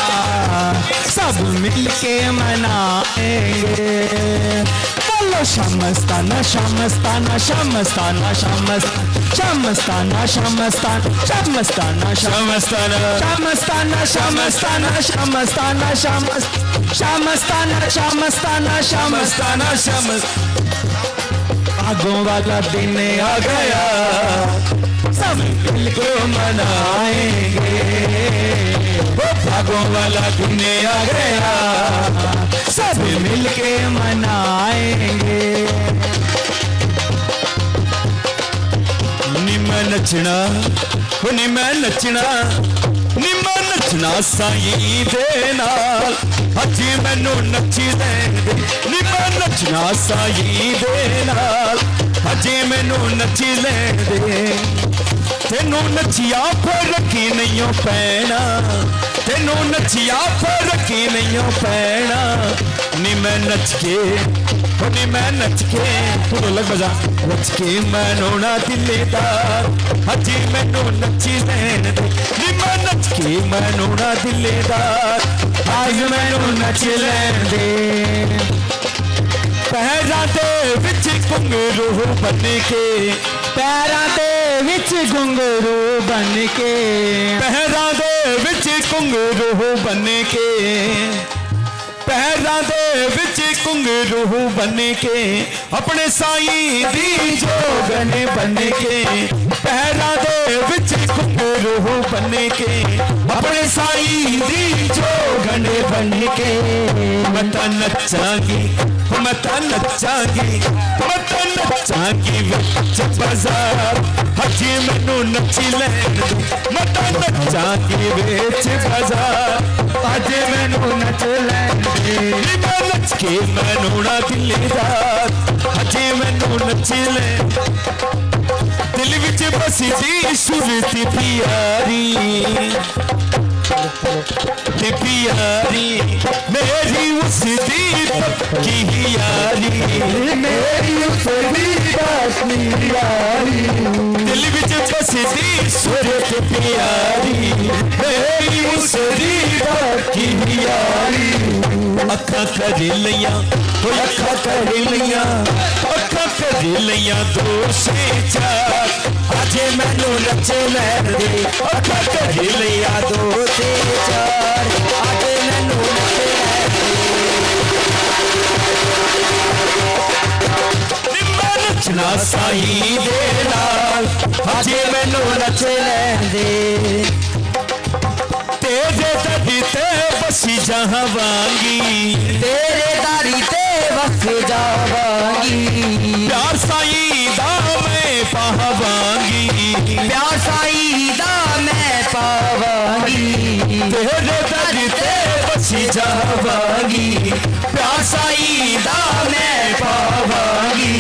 सब मिलके मनाएंगे। बोलो शमस्ताना शमस्ताना शमस्ताना शमस्ताना शमस्ताना शमस्ताना शमस्ताना शमस्ताना शमस्ताना शमस्ताना शमस्ताना शमस्ताना शमस्ताना शमस्ताना। भागों वाला दिन आ गया, सब मिलके मनाएंगे, भागों वाला दिन आ गया, सब मिलके मनाएंगे। नी मैं नचना, नी मैं नचना, नी मैं नचना साईं दे नाल, अजी मैनू नची लैन दे, नी मैं नचना साईं दे नाल, अजी मैनू नची लैन दे। तेनू नचिया फिर रखी नहीं पैना, तेनू नचिया फिर रखी नहीं पैना। नी मैं नच के, नी मैं नच के, ढोलक बजा, नच के मैनू ना दिलेदार, अजी मैनू नची लैन दे, नी मैं नच के मैनू ना दिलेदार, आज मैनू नच लैन दे। पैरां दे विच घुंघरू बन के, पैरां दे विच घुंघरू बन के, पैरां दे विच घुंघरू बन के, पैरां दे विच घुंघरू बन के, अपने साईं दी जोगन बन के, पैरां दे विच घुंघरू बन के, अपने साईं दी जोगन बन के। मैं तां नचांगी, मैं तां नचांगी, मैं तां नचांगी विच बाजार, हजी मैनू नची लैन दे, मैं तां नचांगी विच बाजार, अज मैनू नच लैन दे। मैं नच के मैनू ना दिलेदार, हजी मैनू नची लैन, दिल विच बसी दी सुरती प्यारी, प्यारी मेरी उसदी की यारी, मेरी उसदी यारी, दिल विच बसदी सूरत प्यारी, मेरी उसदी की यारी। अखा कर लिया, अखा कर लिया, अखा कर लिया दो से चार, अजे मैनू नच लैन दे, अखा कर लिया दो से चार, अजे मैनू नच लैन दे। मैं नचना साईं दे नाल, अजे मैनू नच लैन दे। तेरे दरी ते बसी जावांगी, तेरे दरी ते बस जावांगी, प्यार साईं दा मैं पावांगी, प्यार साईं दा मैं पावांगी, तेरे दरी ते बसी जावांगी, प्यार साईं दा मैं पावांगी।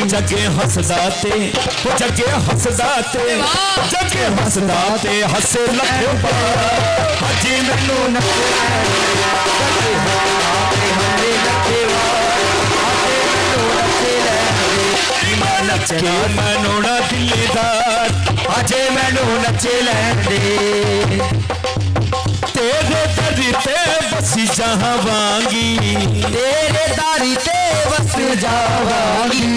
जगे हसदा ते, जगे हसदा ते, जगे हसदा ते हसे लखे बार, हजी मैनू नच नच के मैनू ना दिलेदार, अजे मैनू नच लैन दे। तेरे दरी ते बसी जावांगी, तेरे दरी ते बस जावांगी,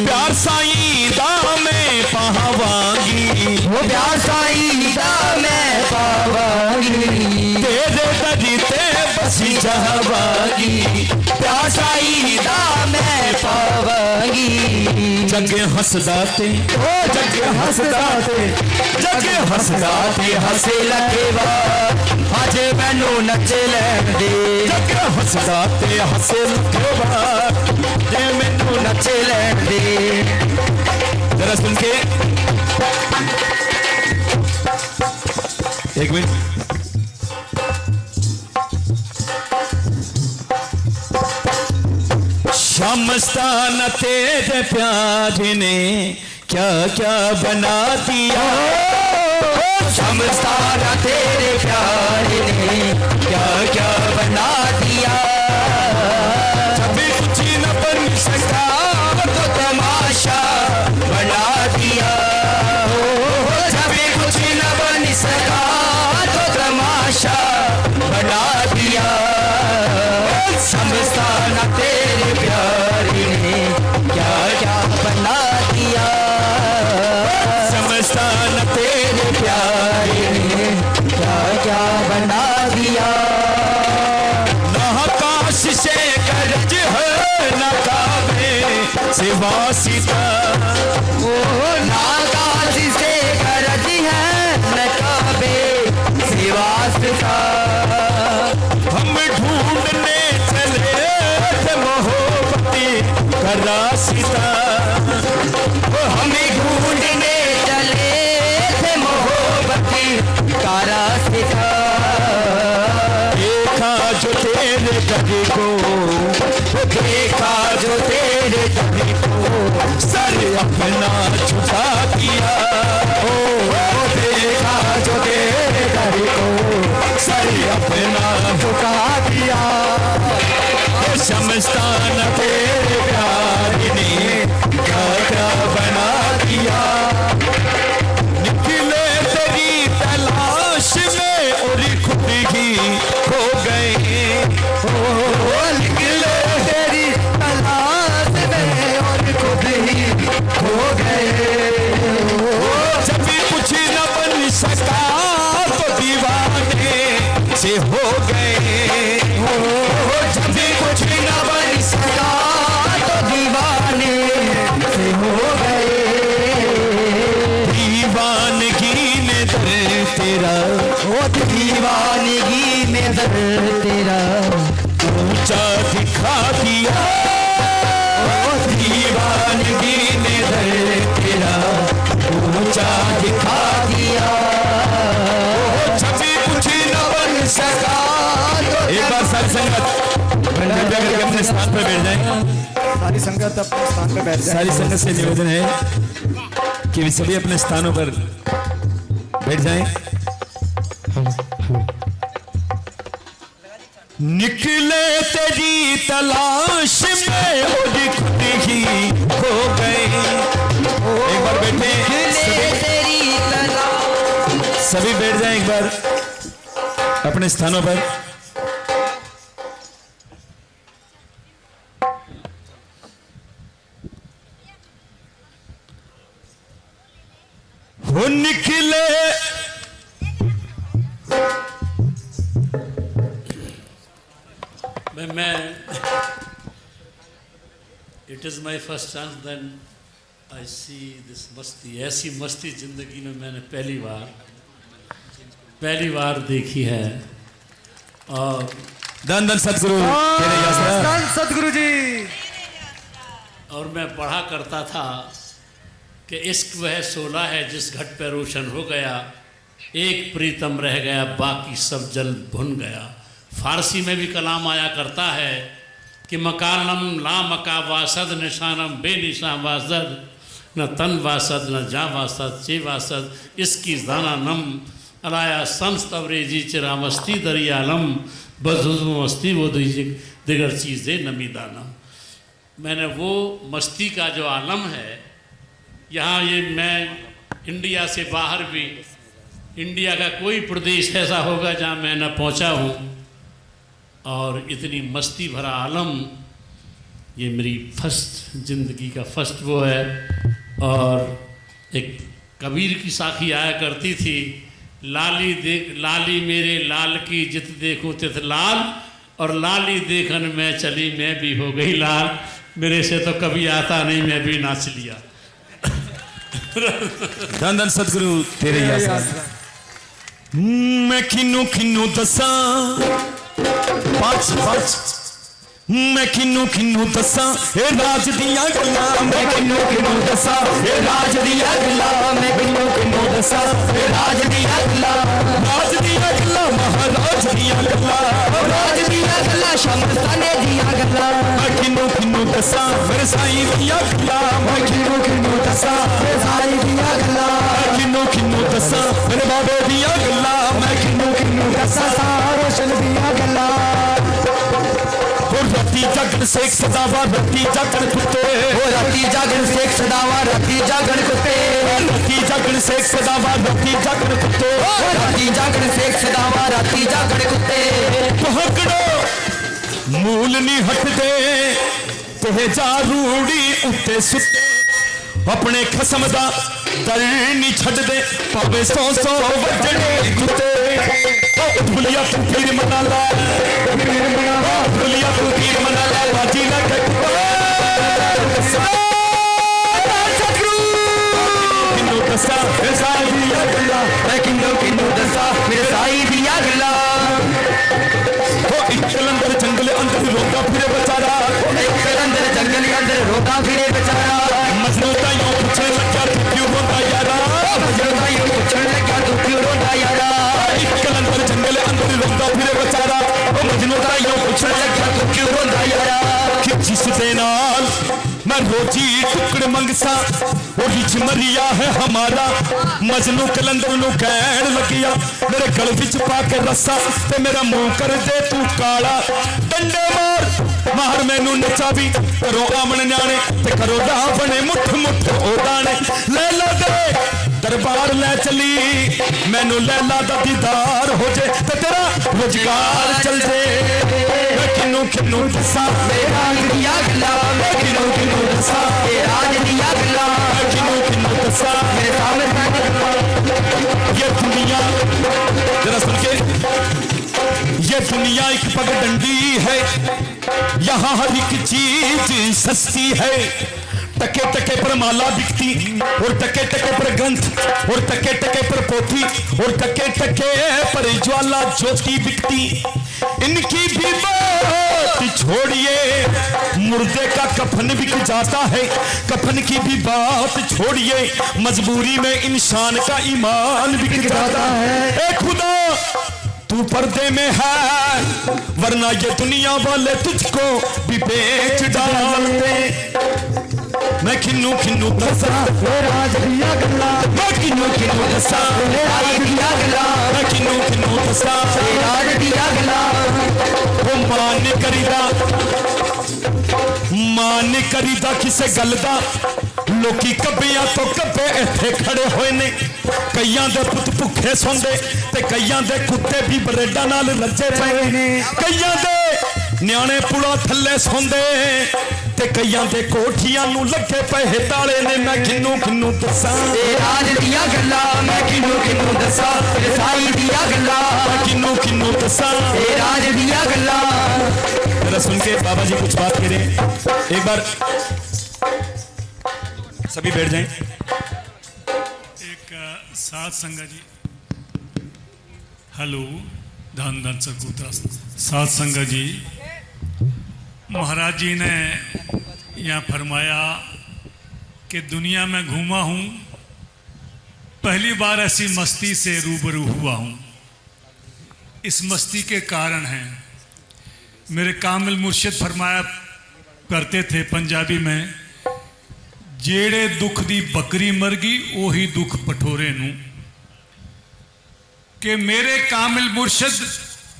प्यार साईं दा मैं पावांगी, वो प्यार साईं दा मैं पावांगी, तेरे दरी ते बसी चाहवागी प्यासाई दाम पावागी जग हसदा ते ओ जग हसदा ते जग हसदा ते हसे लगेवा अज मैनू नच लैन दे जग हसदा ते हसे लखेवा जे मैनू नच लैन दे जरा सुन के एक मिनट शमस्तान तेरे प्यार ने क्या क्या बना दिया शमस्तान तेरे प्यार ने क्या क्या बना दिया कभी कुछ न बन सका तो तमाशा बना दिया कभी कुछ न बन सका तो तमाशा बना दिया शमस्तान तेरे प्यार ने क्या क्या बना दिया शमस्तान तेरे प्यार ने क्या क्या बना दिया न आकाश से गरज है न काबे से वासिता ओ नाकाश से गरज है न काबे से वास्ता हम ढूंढने चले थे मोहब्बती का रास्ता हमें ढूंढने चले थे मोहब्बती का रास्ता देखा जो तेरे गली को देखा जो तेरे दबी को सर अपना झुका दिया देखा जो तेरे दबी को सर अपना झुका दिया शमस्तान तेरे प्यार ने क्या क्या बना दिया निकले तेरी तलाश में और खुद ही खो गए निकले तेरी तलाश में और खुद ही खो गए जब भी कुछ न बन सका तो दीवाने से हो गए जब भी कुछ न बन सका तो दीवाने से हो गए दीवानगी ने दर तेरा ओ दीवानगी में दर तेरा ऊंचा दिखा दिया ओ दीवानगी में दर तेरा ऊंचा दिखा दिया जब भी कुछ न बन सका तो एक बार सारी संगत कृपया करके अपने स्थान पर बैठ जाएं। सारी संगत अपने स्थान पे बैठ जाए। सारी संगत से निवेदन है कि सभी अपने स्थानों पर बैठ जाएं। निकले तेरी तलाश में और खुद ही खो गए। एक बार बैठे तेरी तलाश सभी बैठ जाएं एक बार अपने स्थानों पर। वो निकले मैं it is my first chance then I see this मस्ती। ऐसी मस्ती ज़िंदगी में मैंने पहली बार देखी है। और धन धन सतगुरु तेरे यात्रा। धन सतगुरु जी। और मैं पढ़ा करता था कि इश्क वह सोला है जिस घट पर रोशन हो गया, एक प्रीतम रह गया बाकी सब जल भुन गया। फारसी में भी कलाम आया करता है कि मकानम ला मका वासद निशानम बेनिशा वासद, न तन वासद न जा वासद चे वासद, इसकी दाना नम अलाया संस तवरेजी चिरा मस्ती दरियालम बजुज़ मस्ती वो दिगर चीज़ें नमी दानम। मैंने वो मस्ती का जो आलम है यहाँ, ये मैं इंडिया से बाहर भी, इंडिया का कोई प्रदेश ऐसा होगा जहाँ मैं न पहुँचा हूँ। और इतनी मस्ती भरा आलम, ये मेरी फर्स्ट ज़िंदगी का फर्स्ट वो है। और एक कबीर की साखी आया करती थी, लाली देख लाली मेरे लाल की जित देखूं तित लाल, और लाली देखन में चली मैं भी हो गई लाल, मेरे से तो कभी आता नहीं, मैं भी नाच लिया। धन धन सतगुरु तेरे ही आसरा। मैं किन्नू किन्नू दसा पाँच मैं किन्नू किन्नू दसा ए राज दिया गल्ला, मैं किन्नू किन्नू दसा ए राज दिया गल्ला, मैं किन्नू किन्नू दसा ए राज दिया गल्ला, राज दिया गल्ला महाराज दिया गल्ला, राज दिया गल्ला शामस्ताने दिया गल्ला, मैं किन्नू किन्नू दसा मेरे साईं दिया गल्ला, मैं किन्नू किन्नू दसा मेरे साईं दिया गल्ला, मैं किन्नू किन्नू दसा मेरे बाबे दिया गल्ला, मैं किन्नू किन्नू दसा रोशन दिया गल्ला। राती जागन सेक सदावा राती जागन कुत्ते, राती जागन सेक सदावा राती जागन कुत्ते, राती जागन सेक सदावा राती जागन कुत्ते, राती जागन सेक सदावा राती जागन कुत्ते, पहकड़ो मूल नहीं हटदे ते जा रूड़ी उत्ते सुते, अपने खसम दा दर नहीं छड्डदे पावे 100 वजने कुत्ते, भुलिया तू पीर मना ला, भुलिया तू पीर मना ला, बाजी ना किन्नू दसा मेरे साई दिया गल्ला, मैं किन्नू किन्नू दसा मेरे साई दिया गल्ला, वो एक अंदर जंगल अंदर रोता फिरे बेचारा, एक अंदर जंगल अंदर रोता फिरे बेचारा, मजनू का यूं पूछने लगा तू क्यों रोता यारा, मजनू का यूं पूछने लगा तू क्यों रोता यारा, एक अंदर जंगल अंदर रोता फिरे बेचारा, वो मजनू का यूं पूछने लगा तू क्यों रोता यारा, कि जिस दे नाल मैं रोजी टुकड़ मंगसा वो रिच मरिया है हमारा, मजनू कलंदर नू कहण लगिया मेरे गल विच पा के रस्सा ते मेरा मुंह कर दे तू काला, डंडे मार मार मैनू नचा भी करो आमन न्याणे ते करो रावणे मुठ मुठ ओ दाने, लैला दे दरबार ले चली मैनू लैला दा दीदार हो जे ते तेरा रोजगार चल जे, मैं किन्नू किन्नू दसा मेरा दिया गल्ला, मैं किन्नू किन्नू दसा तेरा दिया गल्ला, मैं किन्नू किन्नू दसा मेरे सामने ये दुनिया जरा सुन के, ये दुनिया एक पगडंडी है, यहाँ हर एक चीज सस्ती है, टके टके पर माला बिकती और टके टके पर ग्रंथ और टके टके पर पोथी और टके टके पर ज्वाला ज्योति बिकती, इनकी भी बात छोड़िए मुर्दे का कफन बिक जाता है, कफन की भी बात छोड़िए मजबूरी में इंसान का ईमान बिक जाता है, ए खुदा तू पर्दे में है वरना ये दुनिया वाले तुझको भी बेच डालते, मैं किन्नू किन्नू दसा राज दिया गल्ला, मैं किन्नू किन्नू दसा राज दिया गल्ला, मैं किन्नू किन्नू दसा राज दिया गल्ला, वो मान करीदा किसे गल दा, लोकी कब्बियां तो कब्बे इत्थे खड़े होए ने, कईयां दे पुत भुखे सौंदे ते कईयां दे कुत्ते भी बरेडा नाल रजे पए ने, कईयां दे न्याणे पुड़ा थल्ले सौंदे ते कईयां दे कोठियां नू लगे पए ताले ने, मैं किन्नू किन्नू दसा राज दिया गल्ला, मैं किन्नू किन्नू दसा साई दिया गल्ला, मैं किन्नू किन्नू दसा राज दिया गल्ला। जरा सुन के बाबा जी कुछ बात करें एक बार, सभी बैठ जाएं। एक साथ संगत जी, हेलो धन धन सतगुरु साथ संगत जी, महाराज जी ने यहाँ फरमाया कि दुनिया में घूमा हूँ, पहली बार ऐसी मस्ती से रूबरू हुआ हूँ, इस मस्ती के कारण हैं मेरे कामिल मुर्शिद फरमाया करते थे पंजाबी में, जेड़े दुख दी बकरी मर गई ओही दुख पठोरे नू, कि मेरे कामिल मुर्शिद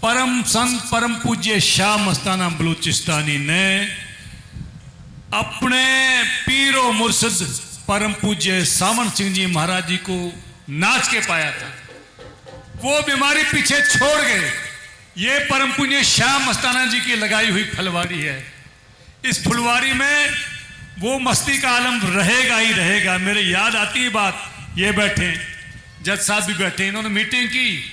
परम संत परम पूज्य शाह मस्ताना बलूचिस्तानी ने अपने पीरो मुर्शिद परम पूज्य सावन सिंह जी महाराज जी को नाच के पाया था, वो बीमारी पीछे छोड़ गए। ये परम पूज्य शाह मस्ताना जी की लगाई हुई फुलवारी है, इस फुलवारी में वो मस्ती का आलम रहेगा ही रहेगा। मेरे याद आती है बात, ये बैठे जज साहब भी बैठे, इन्होंने मीटिंग की,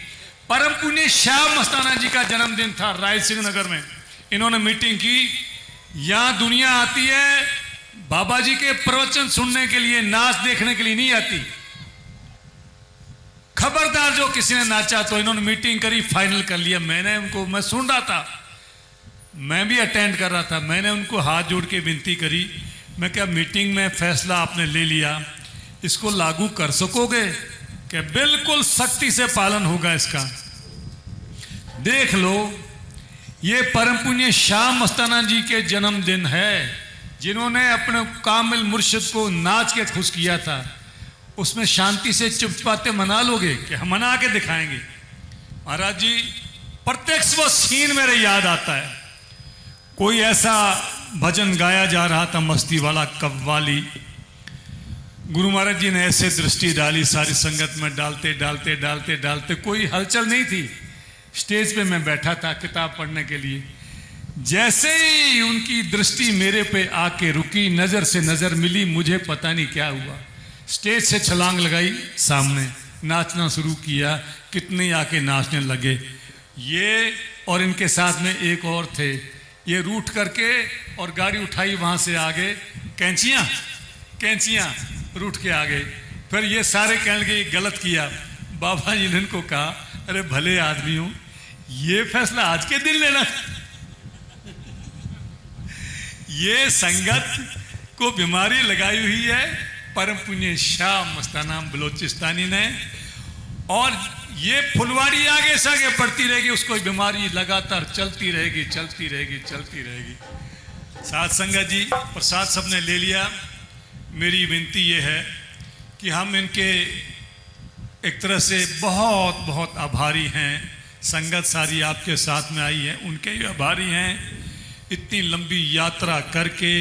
परम पुण्य शाह मस्ताना जी का जन्मदिन था राय सिंह नगर में। इन्होंने मीटिंग की। यहाँ दुनिया आती है बाबा जी के प्रवचन सुनने के लिए, नाच देखने के लिए नहीं आती। खबरदार जो किसी ने नाचा तो इन्होंने मीटिंग करी, फाइनल कर लिया। मैं सुन रहा था, मैं भी अटेंड कर रहा था। मैंने उनको हाथ जोड़ के विनती करी, मैं क्या मीटिंग में फैसला आपने ले लिया, इसको लागू कर सकोगे? क्या बिल्कुल सख्ती से पालन होगा इसका। देख लो, ये परम पुण्य शाह मस्ताना जी के जन्मदिन है, जिन्होंने अपने कामिल मुर्शिद को नाच के खुश किया था। उसमें शांति से चुपचाते मना लोगे कि हम मना के दिखाएंगे? महाराज जी, प्रत्यक्ष वो सीन मेरे याद आता है। कोई ऐसा भजन गाया जा रहा था, मस्ती वाला कव्वाली। गुरु महाराज जी ने ऐसे दृष्टि डाली सारी संगत में, डालते डालते डालते डालते कोई हलचल नहीं थी। स्टेज पे मैं बैठा था किताब पढ़ने के लिए। जैसे ही उनकी दृष्टि मेरे पे आके रुकी, नजर से नजर मिली, मुझे पता नहीं क्या हुआ, स्टेज से छलांग लगाई, सामने नाचना शुरू किया। कितने आके नाचने लगे। ये और इनके साथ में एक और थे। ये रूठ करके और गाड़ी उठाई, वहां से आगे कैंचियां कैंचियां रूठ के आ गए। फिर ये सारे कहने लगे गलत किया। बाबा जी ने इनको कहा, अरे भले आदमी हो, ये फैसला आज के दिन लेना। ये संगत को बीमारी लगाई हुई है परम पुण्य शाह मस्ताना बलोचिस्तानी ने, और ये फुलवाड़ी आगे से आगे बढ़ती रहेगी, उसको बीमारी लगातार चलती रहेगी चलती रहेगी चलती रहेगी। साथ संगत जी, प्रसाद सबने ले लिया। मेरी विनती ये है कि हम इनके एक तरह से बहुत बहुत आभारी हैं। संगत सारी आपके साथ में आई है, उनके भी आभारी हैं। इतनी लंबी यात्रा करके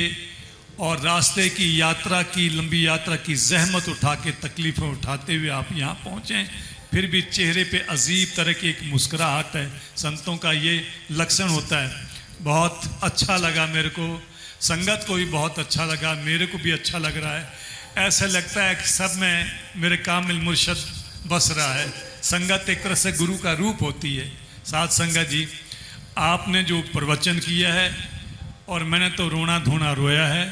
और रास्ते की यात्रा की, लंबी यात्रा की जहमत उठा के, तकलीफ़ें उठाते हुए आप यहाँ पहुँचें। फिर भी चेहरे पे अजीब तरह की एक मुस्कुराहट है। संतों का ये लक्षण होता है। बहुत अच्छा लगा मेरे को, संगत को भी बहुत अच्छा लगा, मेरे को भी अच्छा लग रहा है। ऐसा लगता है कि सब में मेरे कामिल मुर्शद बस रहा है। संगत एक तरह से गुरु का रूप होती है। साथ संगत जी, आपने जो प्रवचन किया है, और मैंने तो रोना धोना रोया है।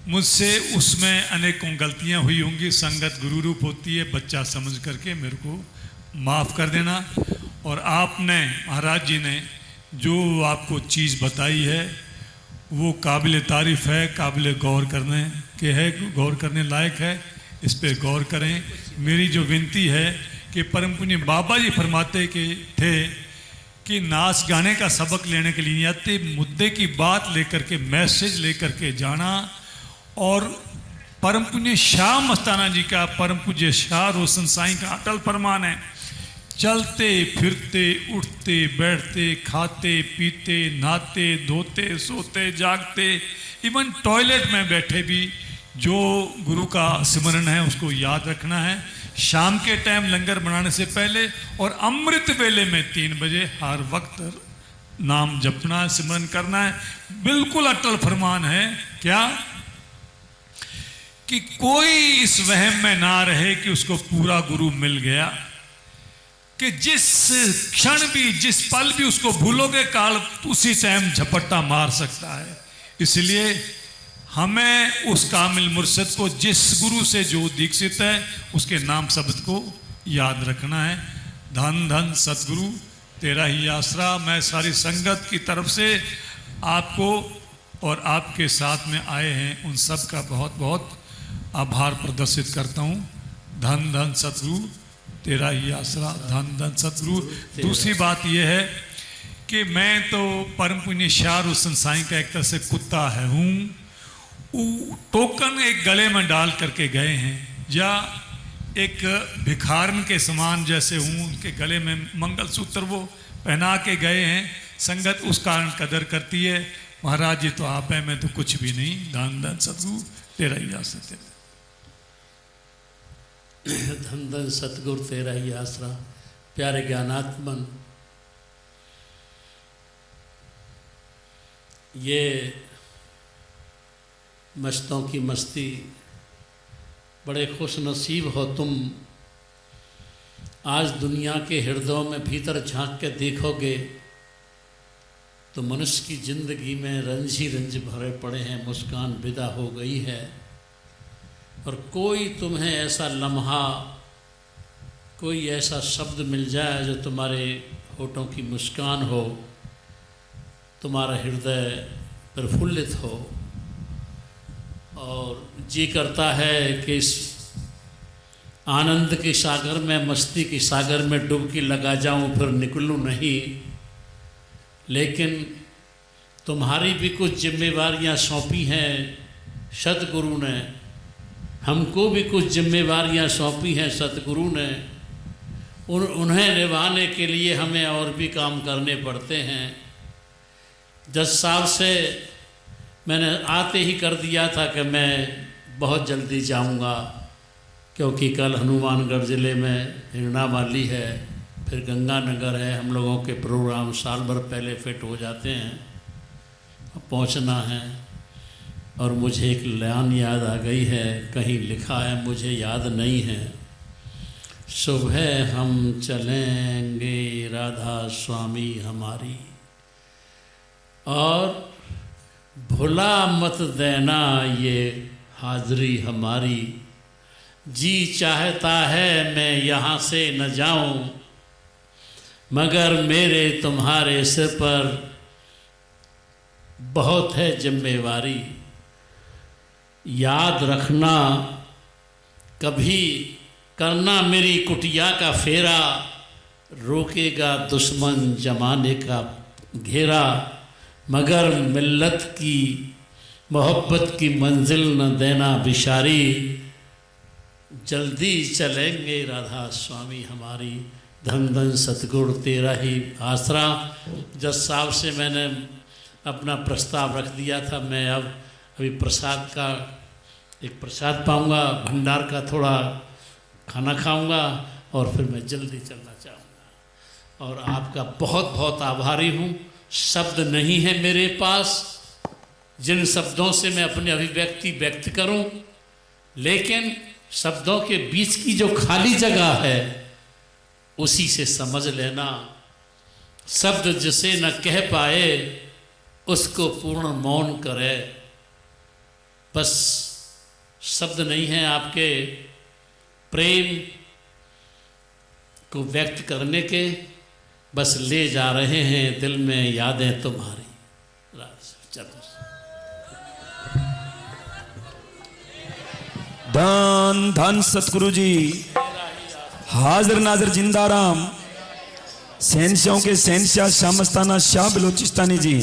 मुझसे उसमें अनेकों गलतियां हुई होंगी। संगत गुरु रूप होती है, बच्चा समझ करके मेरे को माफ़ कर देना। और आपने, महाराज जी ने जो आपको चीज़ बताई है वो काबिल तारीफ़ है, काबिल गौर करने के है, गौर करने लायक है। इस पे गौर करें। मेरी जो विनती है कि परम पुण्य बाबा जी फरमाते के थे कि नाच गाने का सबक लेने के लिए नहीं आते, मुद्दे की बात लेकर के, मैसेज लेकर के जाना। और परम पुण्य शाह मस्ताना जी का, परम पूज्य शाह रोशन साईं का अटल फरमान है, चलते फिरते उठते बैठते खाते पीते नहाते धोते सोते जागते, इवन टॉयलेट में बैठे भी जो गुरु का सिमरन है उसको याद रखना है। शाम के टाइम लंगर बनाने से पहले और अमृत वेले में 3 बजे हर वक्त नाम जपना है, सिमरन करना है। बिल्कुल अटल फरमान है। क्या कि कोई इस वहम में ना रहे कि उसको पूरा गुरु मिल गया, कि जिस क्षण भी, जिस पल भी उसको भूलोगे, काल उसी टाइम झपट्टा मार सकता है। इसलिए हमें उस कामिल मुर्शिद को, जिस गुरु से जो दीक्षित है, उसके नाम शब्द को याद रखना है। धन धन सतगुरु तेरा ही आसरा। मैं सारी संगत की तरफ से आपको और आपके साथ में आए हैं उन सब का बहुत बहुत आभार प्रदर्शित करता हूँ। धन धन सतगुरु तेरा ही आसरा, धन धन सतगुरु। दूसरी बात यह है कि मैं तो परम पुण्य शाह रोशन साईं का एक तरह से कुत्ता है हूँ। टोकन एक गले में डाल करके गए हैं, या एक भिखारन के समान जैसे हूँ, उनके गले में मंगलसूत्र वो पहना के गए हैं। संगत उस कारण कदर करती है। महाराज जी तो आप हैं, मैं तो कुछ भी नहीं। धन धन सतगुरु तेरा ही आसरा। धन धन सतगुरु तेरा ही आसरा। प्यारे ज्ञानात्मन, ये मस्तों की मस्ती, बड़े खुश नसीब हो तुम आज दुनिया के हृदयों में भीतर झांक के देखोगे तो मनुष्य की जिंदगी में रंज ही रंज भरे पड़े हैं, मुस्कान विदा हो गई है। और कोई तुम्हें ऐसा लम्हा, कोई ऐसा शब्द मिल जाए जो तुम्हारे होठों की मुस्कान हो, तुम्हारा हृदय प्रफुल्लित हो और जी करता है कि इस आनंद के सागर में, मस्ती के सागर में डुबकी लगा जाऊं, फिर निकलूं नहीं। लेकिन तुम्हारी भी कुछ जिम्मेवारियां सौंपी हैं सतगुरु ने, हमको भी कुछ जिम्मेवारियां सौंपी हैं सतगुरु ने। उन्हें निभाने के लिए हमें और भी काम करने पड़ते हैं। 10 साल से मैंने आते ही कर दिया था कि मैं बहुत जल्दी जाऊंगा, क्योंकि कल हनुमानगढ़ ज़िले में हिरणामाली है, फिर गंगानगर है। हम लोगों के प्रोग्राम साल भर पहले फिट हो जाते हैं, पहुंचना है। और मुझे एक लाइन याद आ गई है, कहीं लिखा है, मुझे याद नहीं है। सुबह हम चलेंगे राधा स्वामी हमारी, और भुला मत देना ये हाज़री हमारी। जी चाहता है मैं यहाँ से न जाऊँ, मगर मेरे तुम्हारे सिर पर बहुत है जिम्मेवारी। याद रखना कभी करना मेरी कुटिया का फेरा, रोकेगा दुश्मन जमाने का घेरा, मगर मिल्लत की मोहब्बत की मंजिल न देना बिशारी। जल्दी चलेंगे राधा स्वामी हमारी, धन धन सतगुरु तेरा ही आसरा। 10 साल से मैंने अपना प्रस्ताव रख दिया था, मैं अभी प्रसाद का एक प्रसाद पाऊंगा, भंडार का थोड़ा खाना खाऊंगा और फिर मैं जल्दी चलना चाहूँगा। और आपका बहुत बहुत आभारी हूँ। शब्द नहीं है मेरे पास जिन शब्दों से मैं अपनी अभिव्यक्ति व्यक्त करूं, लेकिन शब्दों के बीच की जो खाली जगह है उसी से समझ लेना। शब्द जिसे न कह पाए उसको पूर्ण मौन करे। बस शब्द नहीं है आपके प्रेम को व्यक्त करने के, बस ले जा रहे हैं दिल में यादें तुम्हारी। चलो धन धन सतगुरु जी, हाजिर नाजिर जिंदाराम, शहनशाहों के शहनशाह शाह मस्ताना शाह बलोचिस्तानी जी।